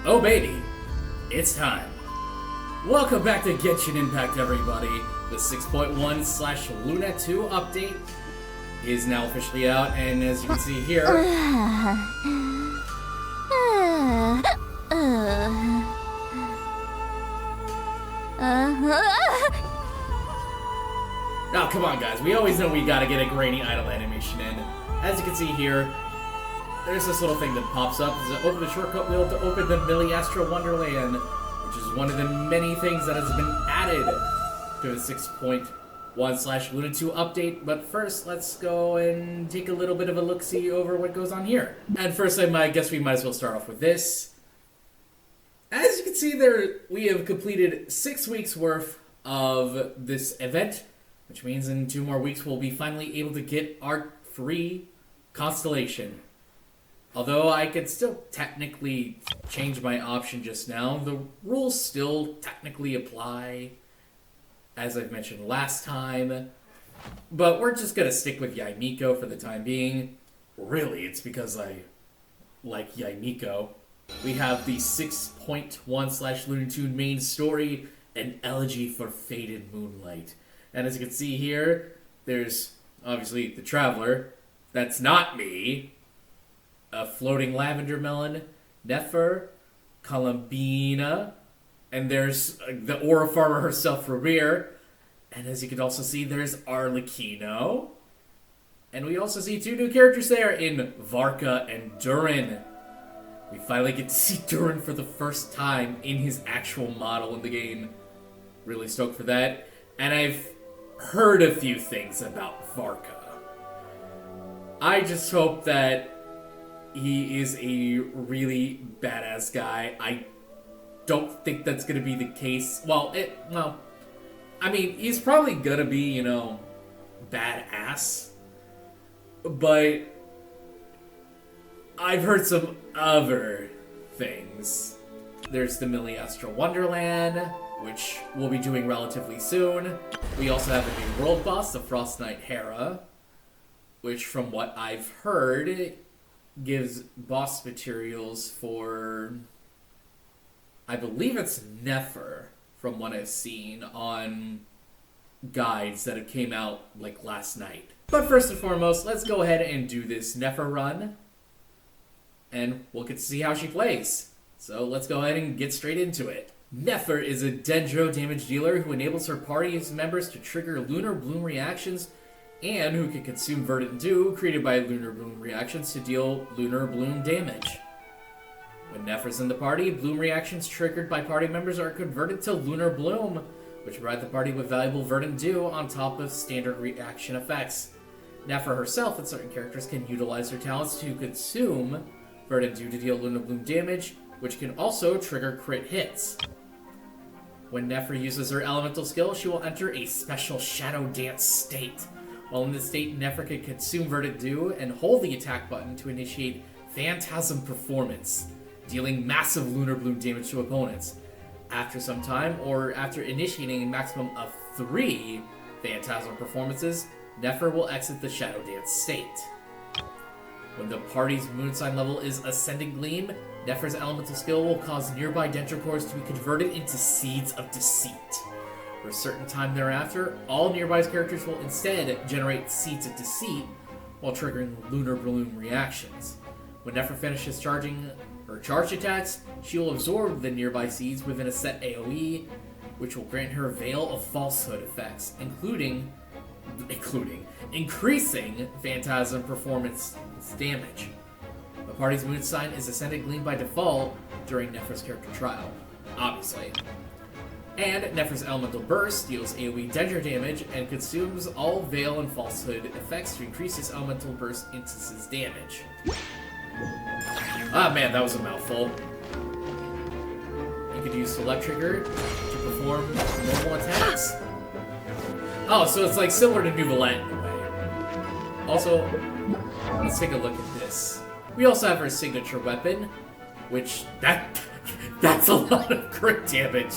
Oh baby, it's time. Welcome back to Genshin Impact, everybody. The 6.1 slash Luna 2 update is now officially out, and as you can see here... Now, come on guys, we always know we gotta get a grainy idle animation in. As you can see here, there's this little thing that pops up. It's open the shortcut wheel to open the Millie-Astro Wonderland, which is one of the many things that has been added to the 6.1 slash Luna 2 update. But first, let's go and take a little bit of a look-see over what goes on here. And first, I guess we might as well start off with this. As you can see there, we have completed 6 weeks worth of this event, which means in 2 more weeks we'll be finally able to get our free constellation. Although I could still technically change my option just now, the rules still technically apply, as I've mentioned last time. But we're just gonna stick with Yaimiko for the time being. Really, it's because I like Yaimiko. We have the 6.1 slash Luna 2 main story, An Elegy for Faded Moonlight. And as you can see here, there's obviously the Traveler. That's not me. A floating lavender melon, Nefer, Columbina, and there's the aura farmer herself, Rerir. And as you can also see, there's Arlecchino. And we also see 2 new characters there in Varka and Durin. We finally get to see Durin for the first time in his actual model in the game. Really stoked for that. And I've heard a few things about Varka. I just hope that he is a really badass guy. I don't think that's gonna be the case. Well, I mean, he's probably gonna be, badass. But I've heard some other things. There's the Millie-Astro Wonderland, which we'll be doing relatively soon. We also have a new world boss, the Frost Knight Hera, which from what I've heard gives boss materials for, I believe it's Nefer, from what I've seen on guides that have came out like last night. But first and foremost, let's go ahead and do this Nefer run, and we'll get to see how she plays. So let's go ahead and get straight into it. Nefer is a Dendro damage dealer who enables her party's members to trigger Lunar Bloom reactions and who can consume Verdant Dew created by Lunar Bloom reactions to deal Lunar Bloom damage. When Nefer's in the party, Bloom reactions triggered by party members are converted to Lunar Bloom, which provide the party with valuable Verdant Dew on top of standard reaction effects. Nefer herself and certain characters can utilize her talents to consume Verdant Dew to deal Lunar Bloom damage, which can also trigger crit hits. When Nefer uses her elemental skill, she will enter a special Shadow Dance state. While in this state, Nefer can consume Verdant Dew and hold the attack button to initiate Phantasm Performance, dealing massive Lunar Bloom damage to opponents. After some time, or after initiating a maximum of 3 Phantasm Performances, Nefer will exit the Shadow Dance state. When the party's moon sign level is Ascending Gleam, Nefer's elemental skill will cause nearby Dendrocores to be converted into Seeds of Deceit. For a certain time thereafter, all nearby characters will instead generate Seeds of Deceit while triggering Lunar Bloom reactions. When Nefer finishes charging her charged attacks, she will absorb the nearby seeds within a set AoE, which will grant her Veil of Falsehood effects, including increasing Phantasm Performance damage. The party's moon sign is Ascended Gleam by default during Nefer's character trial, obviously. And Nefer's Elemental Burst deals AoE Dendro damage and consumes all Veil and Falsehood effects to increase his Elemental Burst instances damage. Ah man, that was a mouthful. You could use Select Trigger to perform normal attacks. Oh, so it's like similar to Nouvelette in a way. Also, let's take a look at this. We also have her signature weapon, which, that's a lot of crit damage.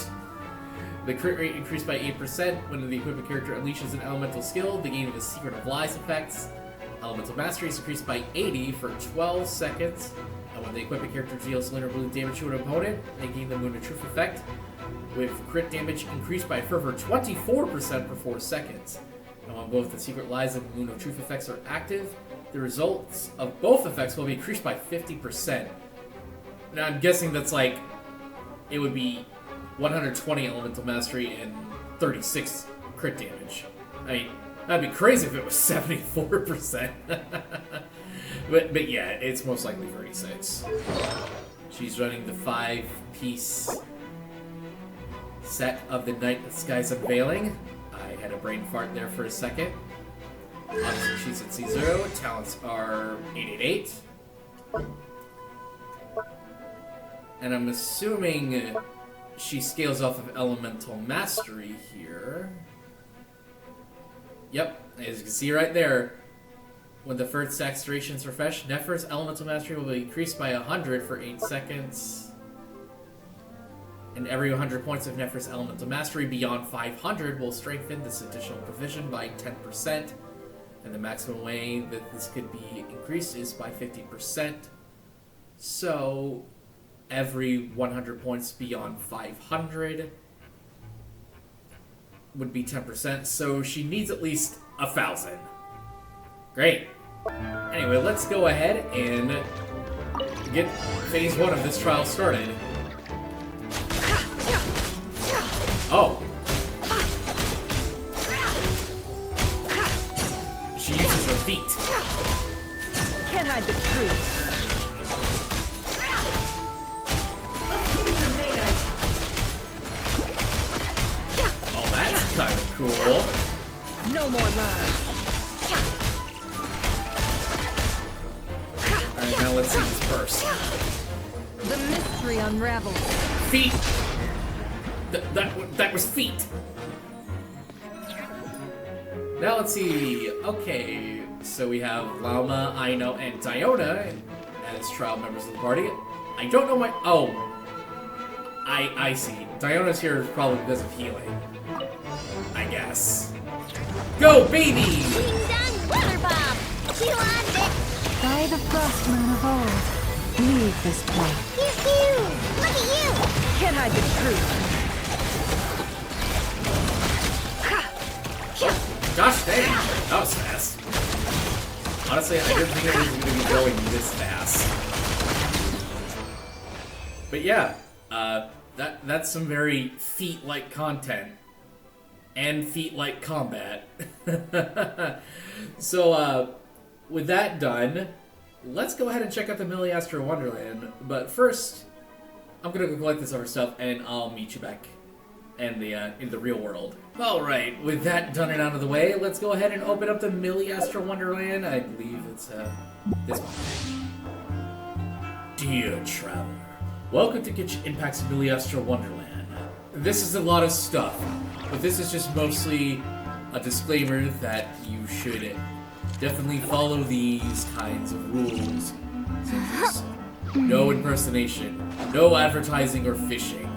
The crit rate increased by 8% when the equipment character unleashes an elemental skill, the gain of his Secret of Lies effects. Elemental Mastery is increased by 80 for 12 seconds, And when the equipped character deals lunar blue damage to an opponent, they gain the Moon of Truth effect, with crit damage increased by a further 24% per 4 seconds. And when both the Secret Lies and Moon of Truth effects are active, the results of both effects will be increased by 50%. Now I'm guessing that's like, it would be 120 Elemental Mastery and 36 crit damage. I mean, that'd be crazy if it was 74%. but yeah, it's most likely 36. She's running the 5-piece set of the Night Sky's Unveiling. I had a brain fart there for a second. Obviously, she's at C0. Talents are 888. And I'm assuming she scales off of Elemental Mastery here. Yep, as you can see right there, when the first stack's duration is refreshed, Nefer's Elemental Mastery will be increased by 100 for 8 seconds. And every 100 points of Nefer's Elemental Mastery beyond 500 will strengthen this additional provision by 10%. And the maximum way that this could be increased is by 50%. So, every 100 points beyond 500 would be 10%, so she needs at least 1,000. Great. Anyway, let's go ahead and get phase 1 of this trial started. Oh. She uses her feet. Can't hide the truth. Kind of cool. No more lies. Alright, now let's see this first. The mystery unravels. Feet! That was feet! Now let's see. Okay, so we have Lauma, Aino, and Jahoda as trial members of the party. I don't know why. Oh. I see. Jahoda's here probably because of healing. I guess. Go, baby! King Dun Water Bomb! By the frost moon of old, leave this place. Pew pew! Look at you! Can't hide the truth. Gosh dang, that was fast. Honestly, I didn't think it was going to be going this fast. But yeah, that's some very feat-like content. And feat-like combat. So, with that done, let's go ahead and check out the Miliastra Wonderland. But first, I'm gonna go collect this other stuff, and I'll meet you back in the real world. Alright, with that done and out of the way, let's go ahead and open up the Miliastra Wonderland. I believe it's, this one. Dear traveler, welcome to Genshin Impact's Miliastra Wonderland. This is a lot of stuff, but this is just mostly a disclaimer that you should definitely follow these kinds of rules, such as no impersonation, no advertising or phishing,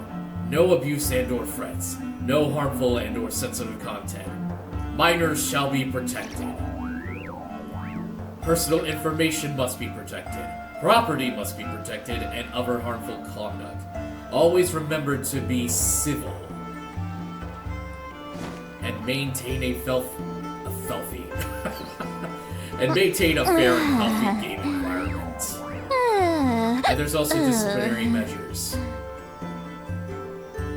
no abuse and or threats, no harmful and or sensitive content. Minors shall be protected. Personal information must be protected. Property must be protected, and other harmful conduct. Always remember to be civil. And maintain a healthy and maintain a fair and healthy game environment. And there's also disciplinary measures.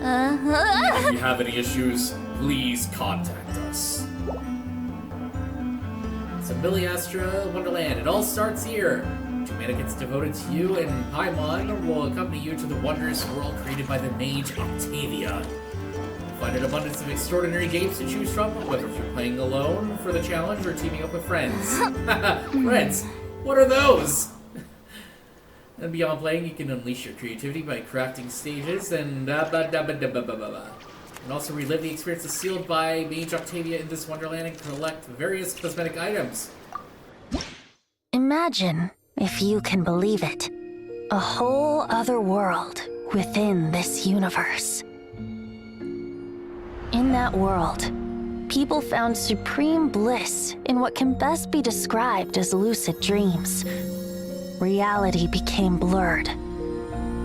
If you have any issues, please contact us. It's a Miliastra Wonderland. It all starts here. Two mannequins devoted to you and Paimon will accompany you to the wondrous world created by the mage Octavia. Find an abundance of extraordinary games to choose from, whether you're playing alone for the challenge or teaming up with friends. Friends? What are those? And beyond playing, you can unleash your creativity by crafting stages and and also relive the experiences sealed by Mage Octavia in this wonderland and collect various cosmetic items. Imagine, if you can believe it, a whole other world within this universe. In that world, people found supreme bliss in what can best be described as lucid dreams. reality became blurred.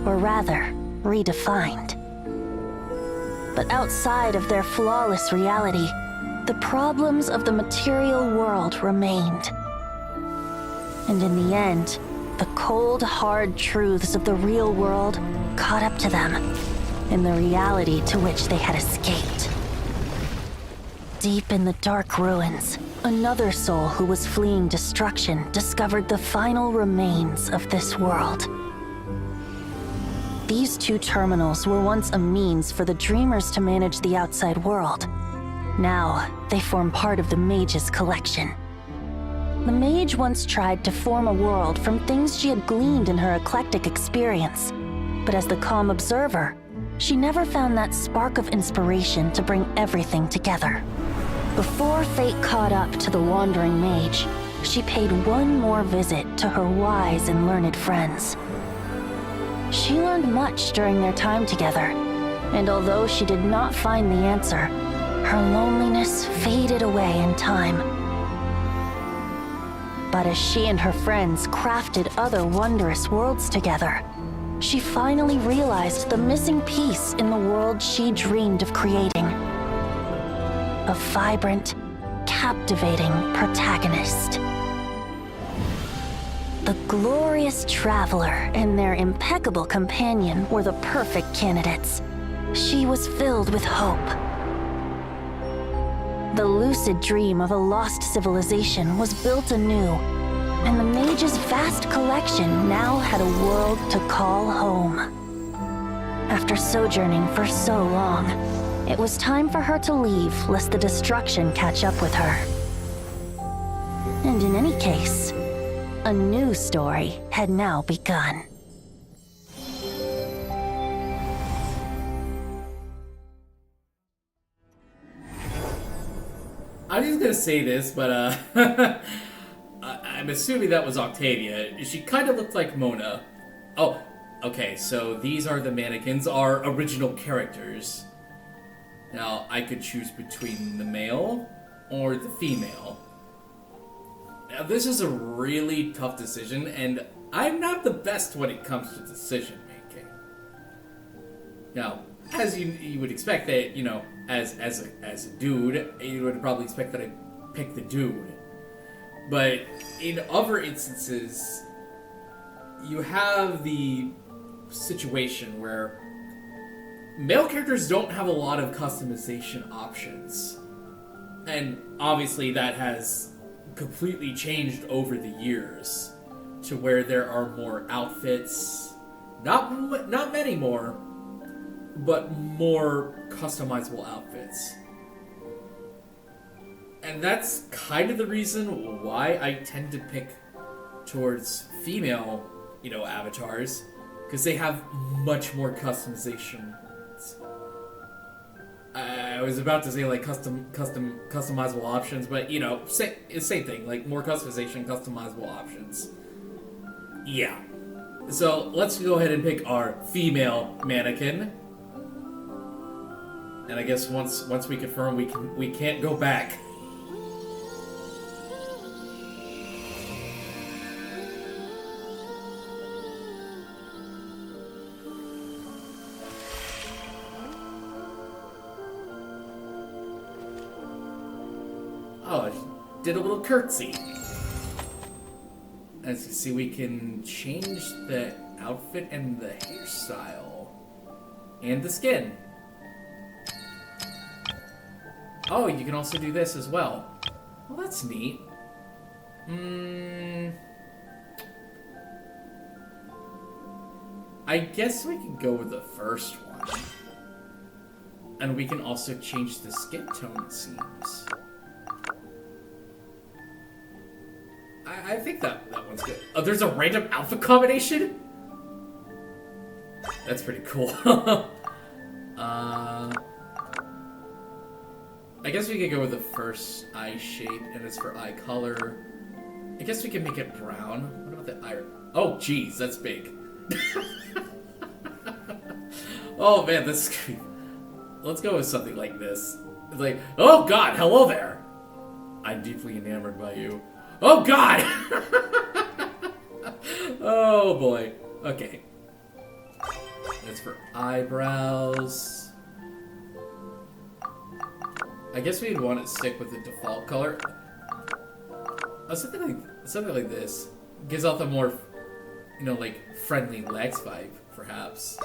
Or rather, redefined. But outside of their flawless reality, the problems of the material world remained. And in the end, the cold, hard truths of the real world caught up to them in the reality to which they had escaped. Deep in the dark ruins, another soul who was fleeing destruction discovered the final remains of this world. These two terminals were once a means for the dreamers to manage the outside world. Now, they form part of the mage's collection. The mage once tried to form a world from things she had gleaned in her eclectic experience. But as the calm observer, she never found that spark of inspiration to bring everything together. Before fate caught up to the wandering mage, she paid one more visit to her wise and learned friends. She learned much during their time together, and although she did not find the answer, her loneliness faded away in time. But as she and her friends crafted other wondrous worlds together, she finally realized the missing piece in the world she dreamed of creating. A vibrant, captivating protagonist. The glorious traveler and their impeccable companion were the perfect candidates. She was filled with hope. The lucid dream of a lost civilization was built anew, and the mage's vast collection now had a world to call home. After sojourning for so long, it was time for her to leave lest the destruction catch up with her. And in any case, a new story had now begun. I'm just gonna say this, but I'm assuming that was Octavia. She kind of looked like Mona. Oh, okay, so these are the mannequins, our original characters. Now, I could choose between the male or the female. Now, this is a really tough decision, and I'm not the best when it comes to decision making. Now, as you would expect that, you know, as a dude, you would probably expect that I'd pick the dude. But in other instances, you have the situation where male characters don't have a lot of customization options. And obviously that has completely changed over the years to where there are more outfits, not many more, but more customizable outfits. And that's kind of the reason why I tend to pick towards female, avatars, because they have much more customization. I was about to say like customizable options, but same thing, like more customization, customizable options. Yeah. So let's go ahead and pick our female mannequin. And I guess once we confirm, we can't go back. Oh, I did a little curtsy. As you see, we can change the outfit and the hairstyle. And the skin. Oh, you can also do this as well. Well, that's neat. I guess we can go with the first one. And we can also change the skin tone, it seems. I think that one's good. Oh, there's a random outfit combination? That's pretty cool. I guess we could go with the first eye shape, and it's for eye color. I guess we can make it brown. What about the eye? Oh, jeez, that's big. Oh man, this is creepy. Let's go with something like this. It's like, oh god, hello there. I'm deeply enamored by you. Oh god! Oh boy. Okay. That's for eyebrows. I guess we'd want to stick with the default color. Oh, something like this gives off a more, you know, like friendly Lex vibe, perhaps.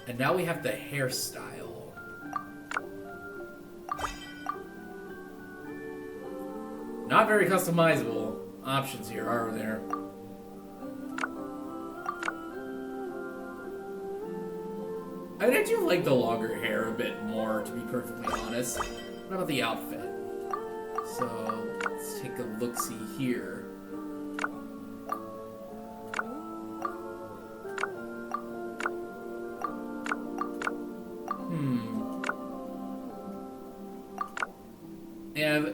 And now we have the hairstyle. Not very customizable options here, are there? I mean, I do like the longer hair a bit more, to be perfectly honest. What about the outfit? So, let's take a look-see here.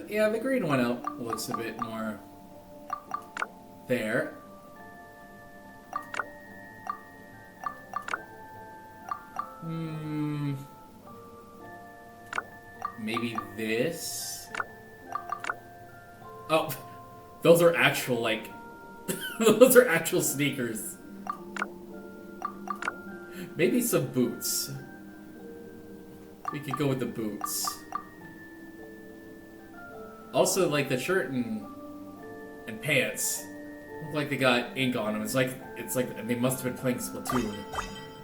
Yeah, the green one out looks a bit more there. Maybe this? Oh, those are actual, like, those are actual sneakers. Maybe some boots. We could go with the boots. Also, like, the shirt and pants look like they got ink on them. It's like they must have been playing Splatoon.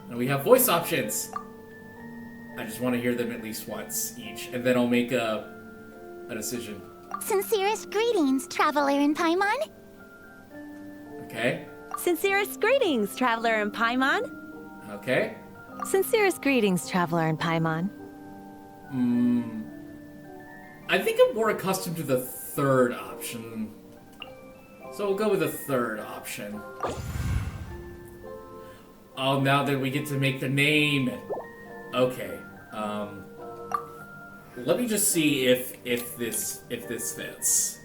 And we have voice options. I just want to hear them at least once each, and then I'll make a decision. Sincerest greetings, traveler in Paimon. Okay. Sincerest greetings, traveler in Paimon. Okay. Sincerest greetings, traveler in Paimon. I think I'm more accustomed to the third option. So we'll go with the third option. Oh, now that we get to make the name. Okay. Let me just see if this fits.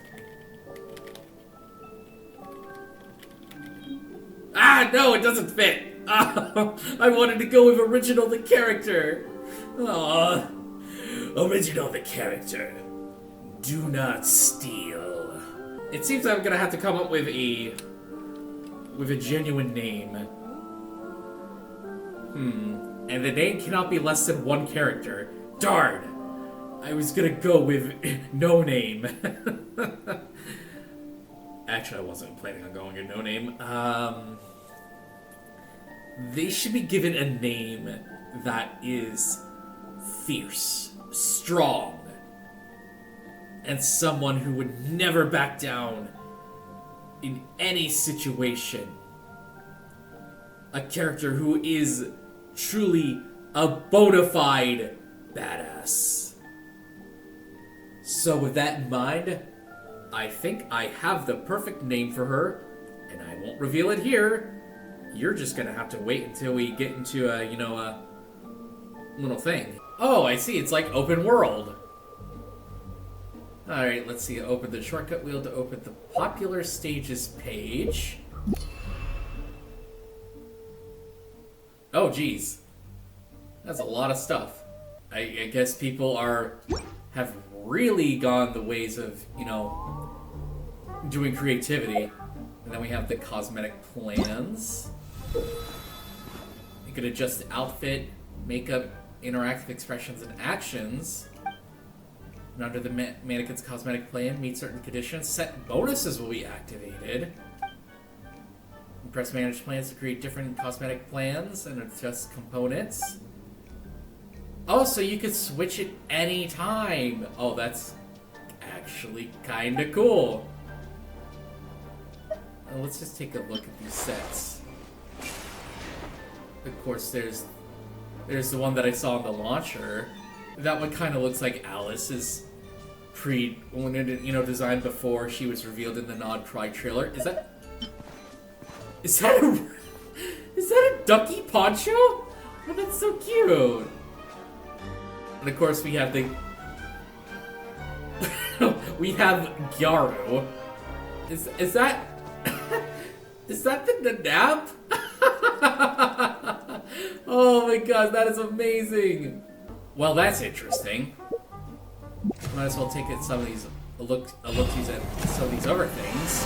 Ah, no, it doesn't fit. I wanted to go with original the character. Aww. Original the character. Do not steal. It seems I'm gonna have to come up with a genuine name. And the name cannot be less than one character. Darn! I was gonna go with no name. Actually, I wasn't planning on going with no name. They should be given a name that is fierce, strong, and someone who would never back down in any situation. A character who is truly a bona fide badass. So with that in mind, I think I have the perfect name for her, and I won't reveal it here. You're just gonna have to wait until we get into a little thing. Oh, I see, it's like open world. Alright, let's see, open the shortcut wheel to open the popular stages page. Oh, geez. That's a lot of stuff. I guess people have really gone the ways of, doing creativity. And then we have the cosmetic plans. You could adjust the outfit, makeup, interactive expressions, and actions. And under the mannequin's cosmetic plan, meet certain conditions, set bonuses will be activated. And press manage plans to create different cosmetic plans and adjust components. Oh, so you could switch it anytime. Oh, that's actually kind of cool. Let's just take a look at these sets. Of course, there's the one that I saw on the launcher. That one kind of looks like Alice's designed before she was revealed in the Nod-Krai trailer. Is that a ducky poncho? Oh, that's so cute. And of course, we have the Gyaru. Is that the nap? Oh my god, that is amazing. Well, that's interesting. Might as well take it some of these look-sees at some of these other things.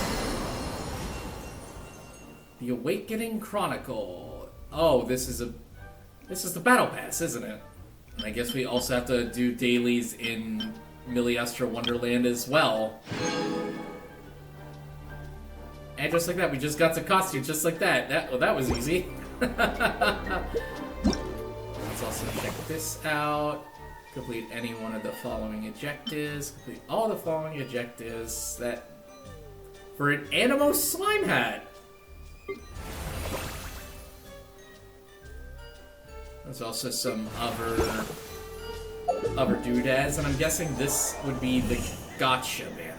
The Awakening Chronicle. Oh, this is the battle pass, isn't it? And I guess we also have to do dailies in Miliastra Wonderland as well. And just like that, we just got to costume just like that. That was easy. Let's also check this out. Complete any one of the following objectives. Complete all the following objectives. That for an Animo slime hat. There's also some other doodads, and I'm guessing this would be the gotcha banner.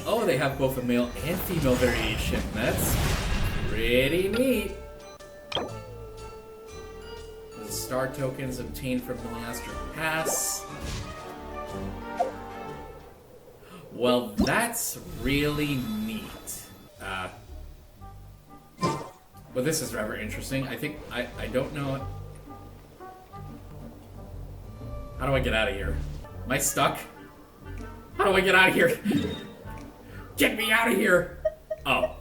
Oh, they have both a male and female variation. That's pretty neat. The star tokens obtained from Miliastra Pass. Well, that's really neat. Well, this is rather interesting. I think I don't know. How do I get out of here? Am I stuck? How do I get out of here? Get me out of here! Oh,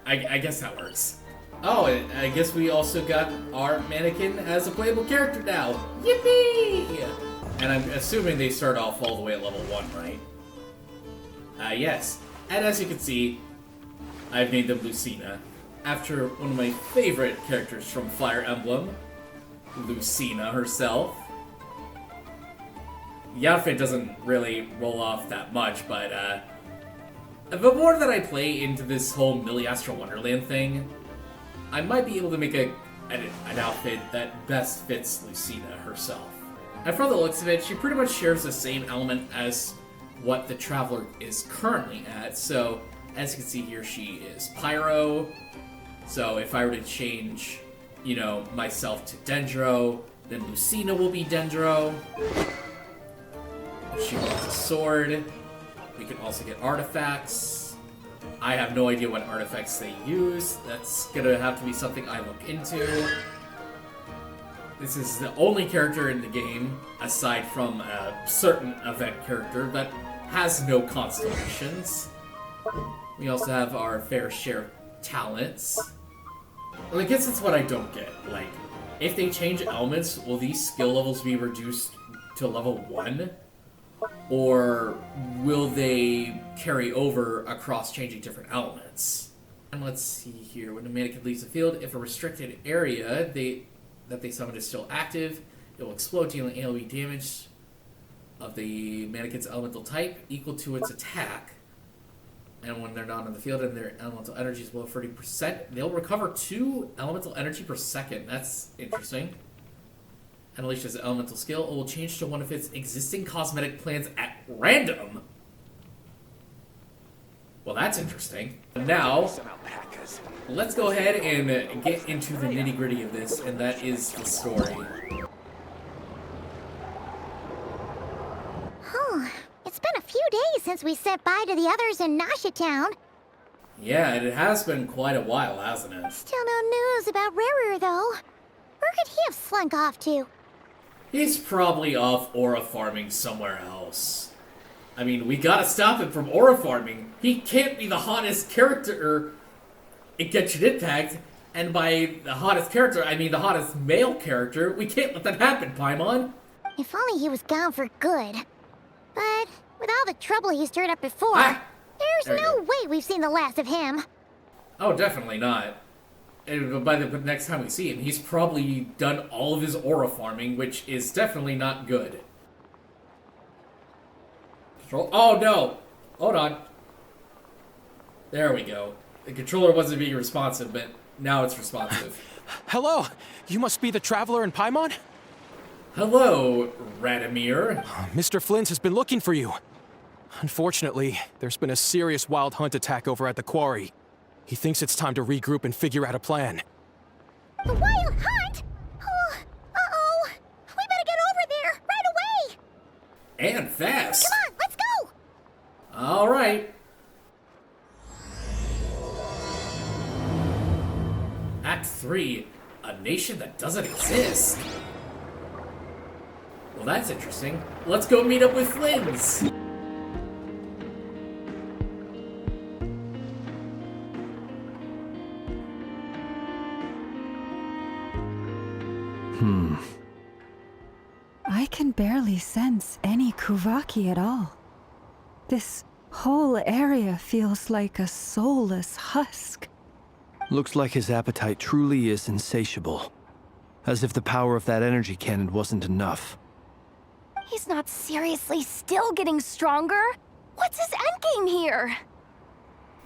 I guess that works. Oh, I guess we also got our mannequin as a playable character now. Yippee! And I'm assuming they start off all the way at level 1, right? Yes. And as you can see, I've named them Lucina, after one of my favorite characters from Fire Emblem, Lucina herself. The outfit doesn't really roll off that much, but the more that I play into this whole Miliastra Wonderland thing, I might be able to make an outfit that best fits Lucina herself. And from the looks of it, she pretty much shares the same element as what the Traveler is currently at. So, as you can see here, she is Pyro. So if I were to change, you know, myself to Dendro, then Lucina will be Dendro. She wants a sword. We can also get artifacts. I have no idea what artifacts they use. That's gonna have to be something I look into. This is the only character in the game, aside from a certain event character, that has no constellations. We also have our fair share of talents. Well, I guess that's what I don't get. Like, if they change elements, will these skill levels be reduced to level 1? Or will they carry over across changing different elements? And let's see here. When a mannequin leaves the field, if a restricted area that they summoned is still active, it will explode, dealing AoE damage of the mannequin's elemental type equal to its attack. And when they're not on the field and their elemental energy is below 30%, they'll recover 2 elemental energy per second. That's interesting. Unleashed as an elemental skill, it will change to one of its existing cosmetic plans at random. Well, that's interesting. Now, let's go ahead and get into the nitty-gritty of this, and that is the story. It's been a few days since we said bye to the others in Nasha Town. Yeah, and it has been quite a while, hasn't it? Still no news about Rerir, though. Where could he have slunk off to? He's probably off aura farming somewhere else. I mean, we gotta stop him from aura farming. He can't be the hottest character in Genshin Impact, and by the hottest character, I mean the hottest male character. We can't let that happen, Paimon. If only he was gone for good. But with all the trouble he stirred up before, there there's no way we've seen the last of him. Oh, definitely not. And by the next time we see him, he's probably done all of his aura farming, which is definitely not good. Control. Oh no! Hold on. There we go. The controller wasn't being responsive, but now it's responsive. Hello! You must be the Traveler in Paimon? Hello, Radimir. Mr. Flynn has been looking for you. Unfortunately, there's been a serious wild hunt attack over at the quarry. He thinks it's time to regroup and figure out a plan. The wild hunt? Oh, uh-oh. We better get over there, right away! And fast. Come on, let's go! All right. Act 3, a nation that doesn't exist. Well, that's interesting. Let's go meet up with Flynn's. I can barely sense any Kuvaki at all. This whole area feels like a soulless husk. Looks like his appetite truly is insatiable. As if the power of that energy cannon wasn't enough. He's not seriously still getting stronger? What's his endgame here?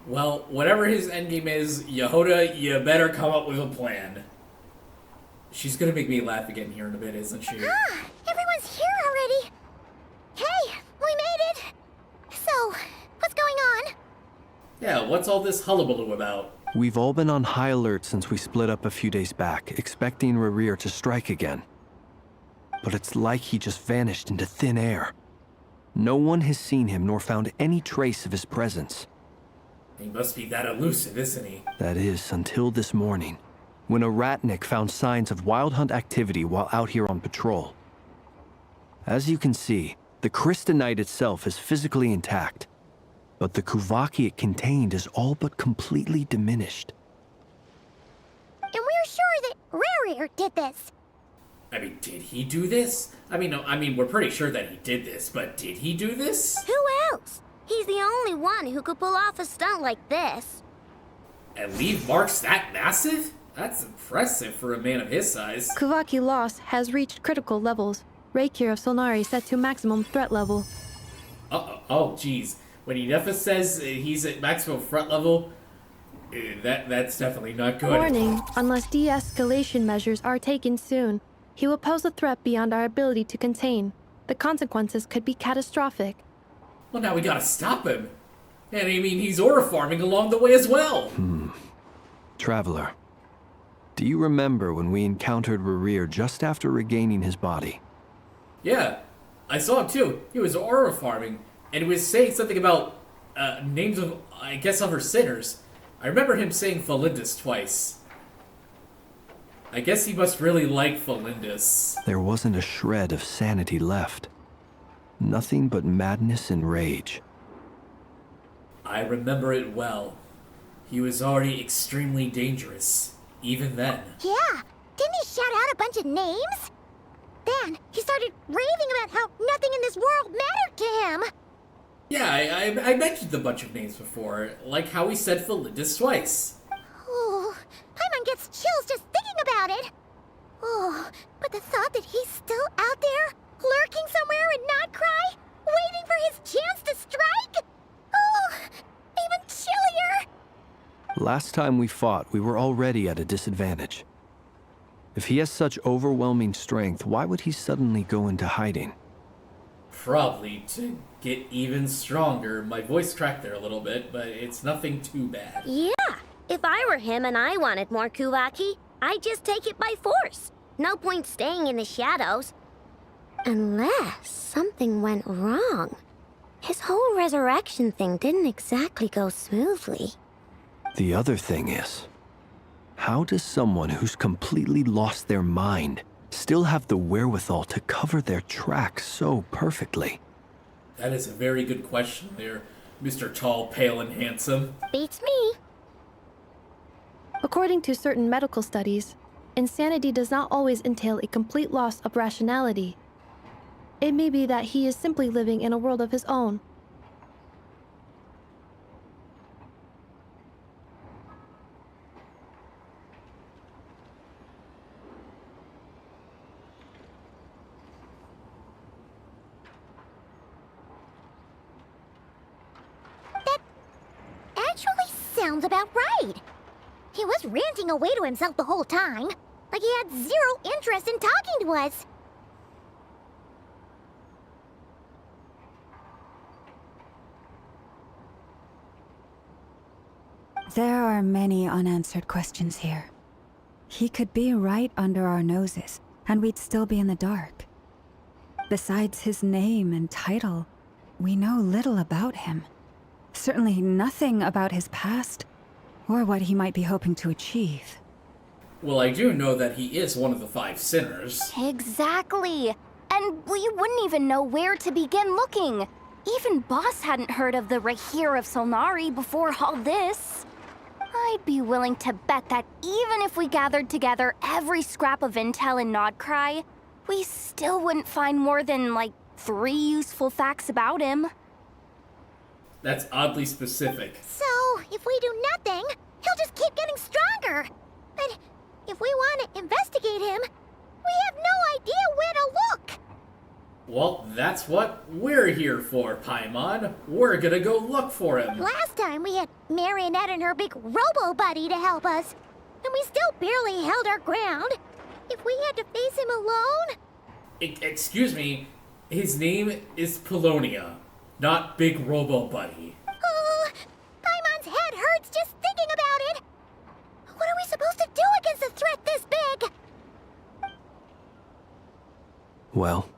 Well, whatever his endgame is, Jahoda, you better come up with a plan. She's gonna make me laugh again here in a bit, isn't she? Everyone's here already. Hey, we made it. So, what's going on? Yeah, what's all this hullabaloo about? We've all been on high alert since we split up a few days back, expecting Rerir to strike again. But it's like he just vanished into thin air. No one has seen him nor found any trace of his presence. He must be that elusive, isn't he? That is, until this morning, when a ratnik found signs of wild hunt activity while out here on patrol. As you can see, the crystalline itself is physically intact, but the Kuvaki it contained is all but completely diminished. And we're sure that Rerir did this. I mean, did he do this? I mean, we're pretty sure that he did this, but did he do this? Who else? He's the only one who could pull off a stunt like this. And leave marks that massive? That's impressive for a man of his size. Kuvaki loss has reached critical levels. Rerir of Solnari set to maximum threat level. Oh, geez. When Inefa says he's at maximum threat level, that's definitely not good. Warning, unless de-escalation measures are taken soon, he will pose a threat beyond our ability to contain. The consequences could be catastrophic. Well, now we gotta stop him. And I mean, he's aura farming along the way as well. Traveler, do you remember when we encountered Rerir just after regaining his body? Yeah, I saw him too. He was aura farming, and he was saying something about names of, I guess, other sinners. I remember him saying Felindus twice. I guess he must really like Felindus. There wasn't a shred of sanity left. Nothing but madness and rage. I remember it well. He was already extremely dangerous, even then. Yeah, didn't he shout out a bunch of names? Then he started raving about how nothing in this world mattered to him. Yeah, I mentioned a bunch of names before, like how he said Felindus twice. Oh, Paimon gets chills just thinking about it. Oh, but the thought that he's still out there, lurking somewhere in Nod-Krai, waiting for his chance to strike? Oh, even chillier. Last time we fought, we were already at a disadvantage. If he has such overwhelming strength, why would he suddenly go into hiding? Probably to get even stronger. My voice cracked there a little bit, but it's nothing too bad. Yeah, if I were him and I wanted more Kuvaki, I'd just take it by force. No point staying in the shadows. Unless something went wrong. His whole resurrection thing didn't exactly go smoothly. The other thing is, how does someone who's completely lost their mind still have the wherewithal to cover their tracks so perfectly? That is a very good question there, Mr. Tall, Pale, and Handsome. Beats me. According to certain medical studies, insanity does not always entail a complete loss of rationality. It may be that he is simply living in a world of his own. Sounds about right. He was ranting away to himself the whole time, like he had zero interest in talking to us. There are many unanswered questions here. He could be right under our noses, and we'd still be in the dark. Besides his name and title, we know little about him. Certainly nothing about his past, or what he might be hoping to achieve. Well, I do know that he is one of the 5 sinners. Exactly. And we wouldn't even know where to begin looking. Even Boss hadn't heard of the Rerir of Solnari before all this. I'd be willing to bet that even if we gathered together every scrap of intel in Nod-Krai, we still wouldn't find more than, like, 3 useful facts about him. That's oddly specific. So, if we do nothing, he'll just keep getting stronger. And if we want to investigate him, we have no idea where to look. Well, that's what we're here for, Paimon. We're gonna go look for him. Last time we had Marionette and her big robo-buddy to help us, and we still barely held our ground. If we had to face him alone... Excuse me, his name is Polonia, not Big Robo Buddy. Oh, Paimon's head hurts just thinking about it. What are we supposed to do against a threat this big? Well,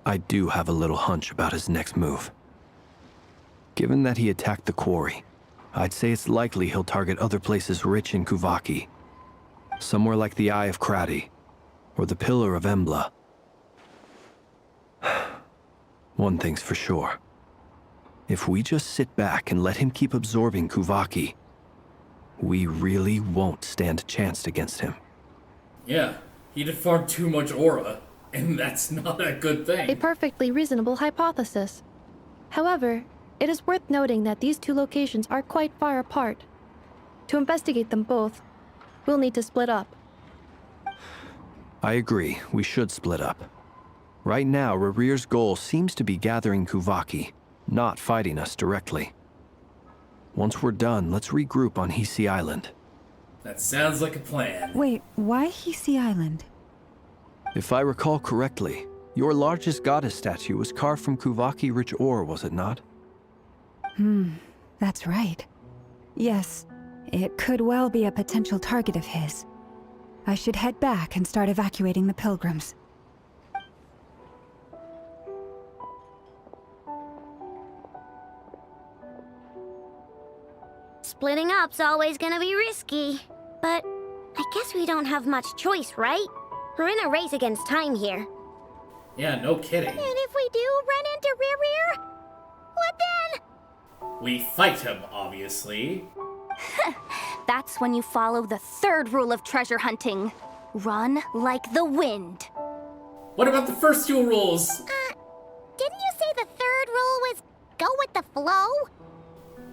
I do have a little hunch about his next move. Given that he attacked the quarry, I'd say it's likely he'll target other places rich in Kuvaki. Somewhere like the Eye of Krati, or the Pillar of Embla. One thing's for sure. If we just sit back and let him keep absorbing Kuvaki, we really won't stand a chance against him. Yeah, he deformed too much aura, and that's not a good thing. A perfectly reasonable hypothesis. However, it is worth noting that these two locations are quite far apart. To investigate them both, we'll need to split up. I agree, we should split up. Right now, Rerir's goal seems to be gathering Kuvaki, not fighting us directly. Once we're done, let's regroup on Hisi Island. That sounds like a plan. Wait, why Hisi Island? If I recall correctly, your largest goddess statue was carved from Kuvaki-rich ore, was it not? That's right. Yes, it could well be a potential target of his. I should head back and start evacuating the pilgrims. Splitting up's always gonna be risky. But I guess we don't have much choice, right? We're in a race against time here. Yeah, no kidding. And if we do run into Rerir, what then? We fight him, obviously. That's when you follow the 3rd rule of treasure hunting. Run like the wind. What about the first 2 rules? Didn't you say the 3rd rule was go with the flow?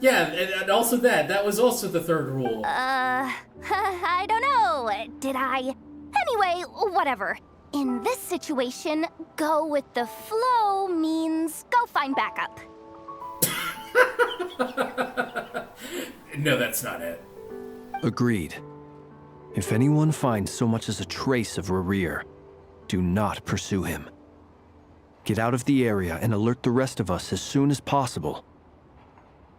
Yeah, and also that was also the 3rd rule. I don't know. Did I? Anyway, whatever. In this situation, go with the flow means go find backup. No, that's not it. Agreed. If anyone finds so much as a trace of Rerir, do not pursue him. Get out of the area and alert the rest of us as soon as possible.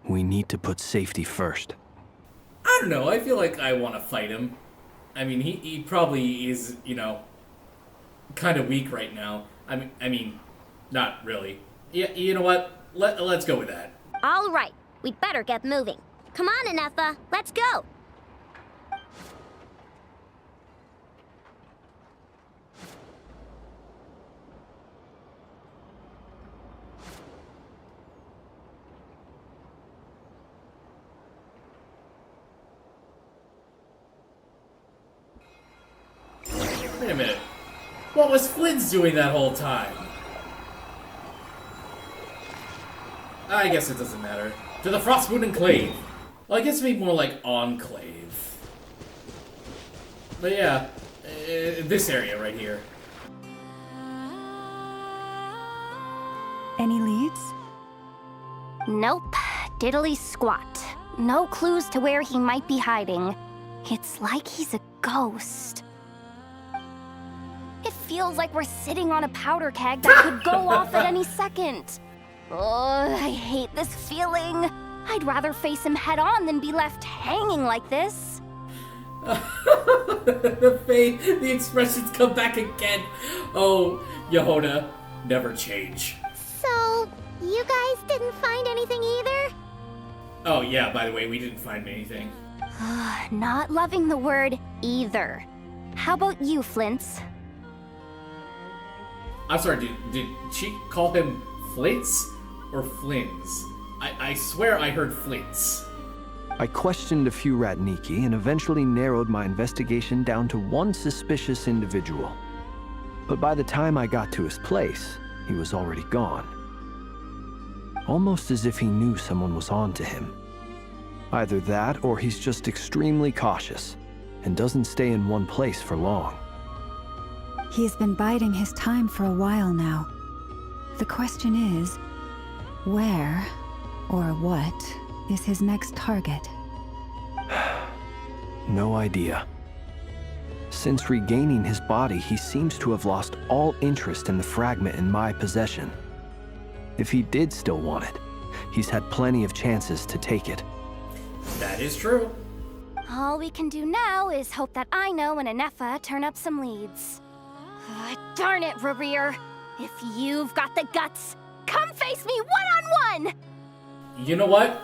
We need to put safety first. I don't know, I feel like I want to fight him. I mean, he probably is, kind of weak right now. I mean, not really. Yeah, you know what? Let's go with that. All right, we'd better get moving. Come on, Ineffa, let's go. Wait a minute. What was Flynn's doing that whole time? I guess it doesn't matter. To the Frostmoon Enclave. Well, I guess it'd be more like Enclave. But yeah, this area right here. Any leads? Nope. Diddly squat. No clues to where he might be hiding. It's like he's a ghost. It feels like we're sitting on a powder keg that could go off at any second. Oh, I hate this feeling. I'd rather face him head on than be left hanging like this. The expressions come back again. Oh, Jahoda, never change. So, you guys didn't find anything either? Oh yeah, by the way, we didn't find anything. Not loving the word either. How about you, Flints? I'm sorry, did she call him Flitz or Flins? I swear I heard Flitz. I questioned a few Ratniki and eventually narrowed my investigation down to one suspicious individual. But by the time I got to his place, he was already gone. Almost as if he knew someone was on to him. Either that, or he's just extremely cautious and doesn't stay in one place for long. He's been biding his time for a while now. The question is, where or what is his next target? No idea. Since regaining his body, he seems to have lost all interest in the fragment in my possession. If he did still want it, he's had plenty of chances to take it. That is true. All we can do now is hope that Aino and Anefa turn up some leads. Darn it, Rerir. If you've got the guts, come face me one-on-one! You know what?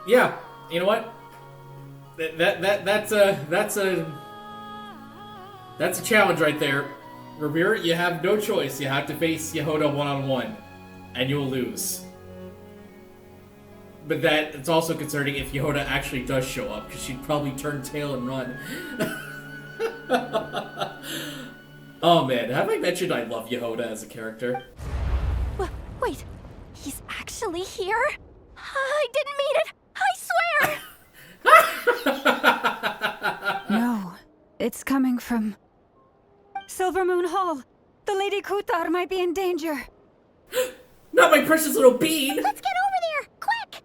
Yeah, you know what? That's a challenge right there. Rerir, you have no choice. You have to face Jahoda one-on-one, and you'll lose. But it's also concerning if Jahoda actually does show up, because she'd probably turn tail and run. Oh man, have I mentioned I love Jahoda as a character? Wait, he's actually here? I didn't mean it! I swear! No, it's coming from Silver Moon Hall. The Lady Kutar might be in danger. Not my precious little bean! Let's get over there, quick!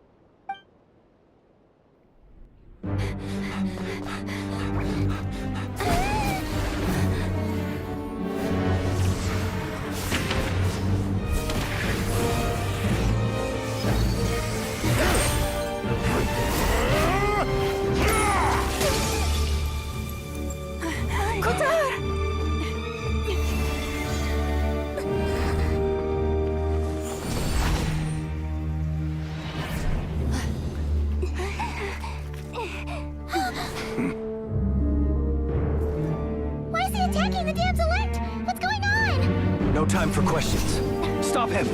Why is he attacking the damsel elect? What's going on? No time for questions. Stop him!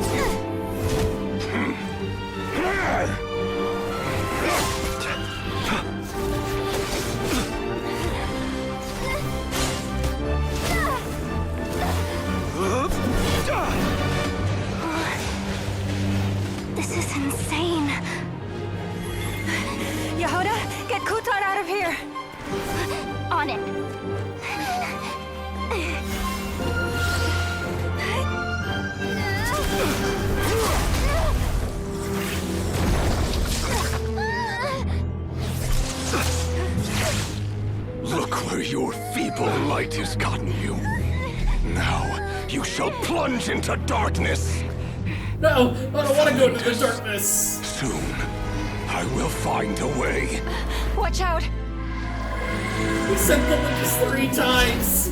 This is insane. Jahoda, get Kutar out of here! On it. Look where your feeble light has gotten you. Now, you shall plunge into darkness. No, I don't want to go into the darkness. Soon, I will find a way. Watch out! He said Olympus 3 times.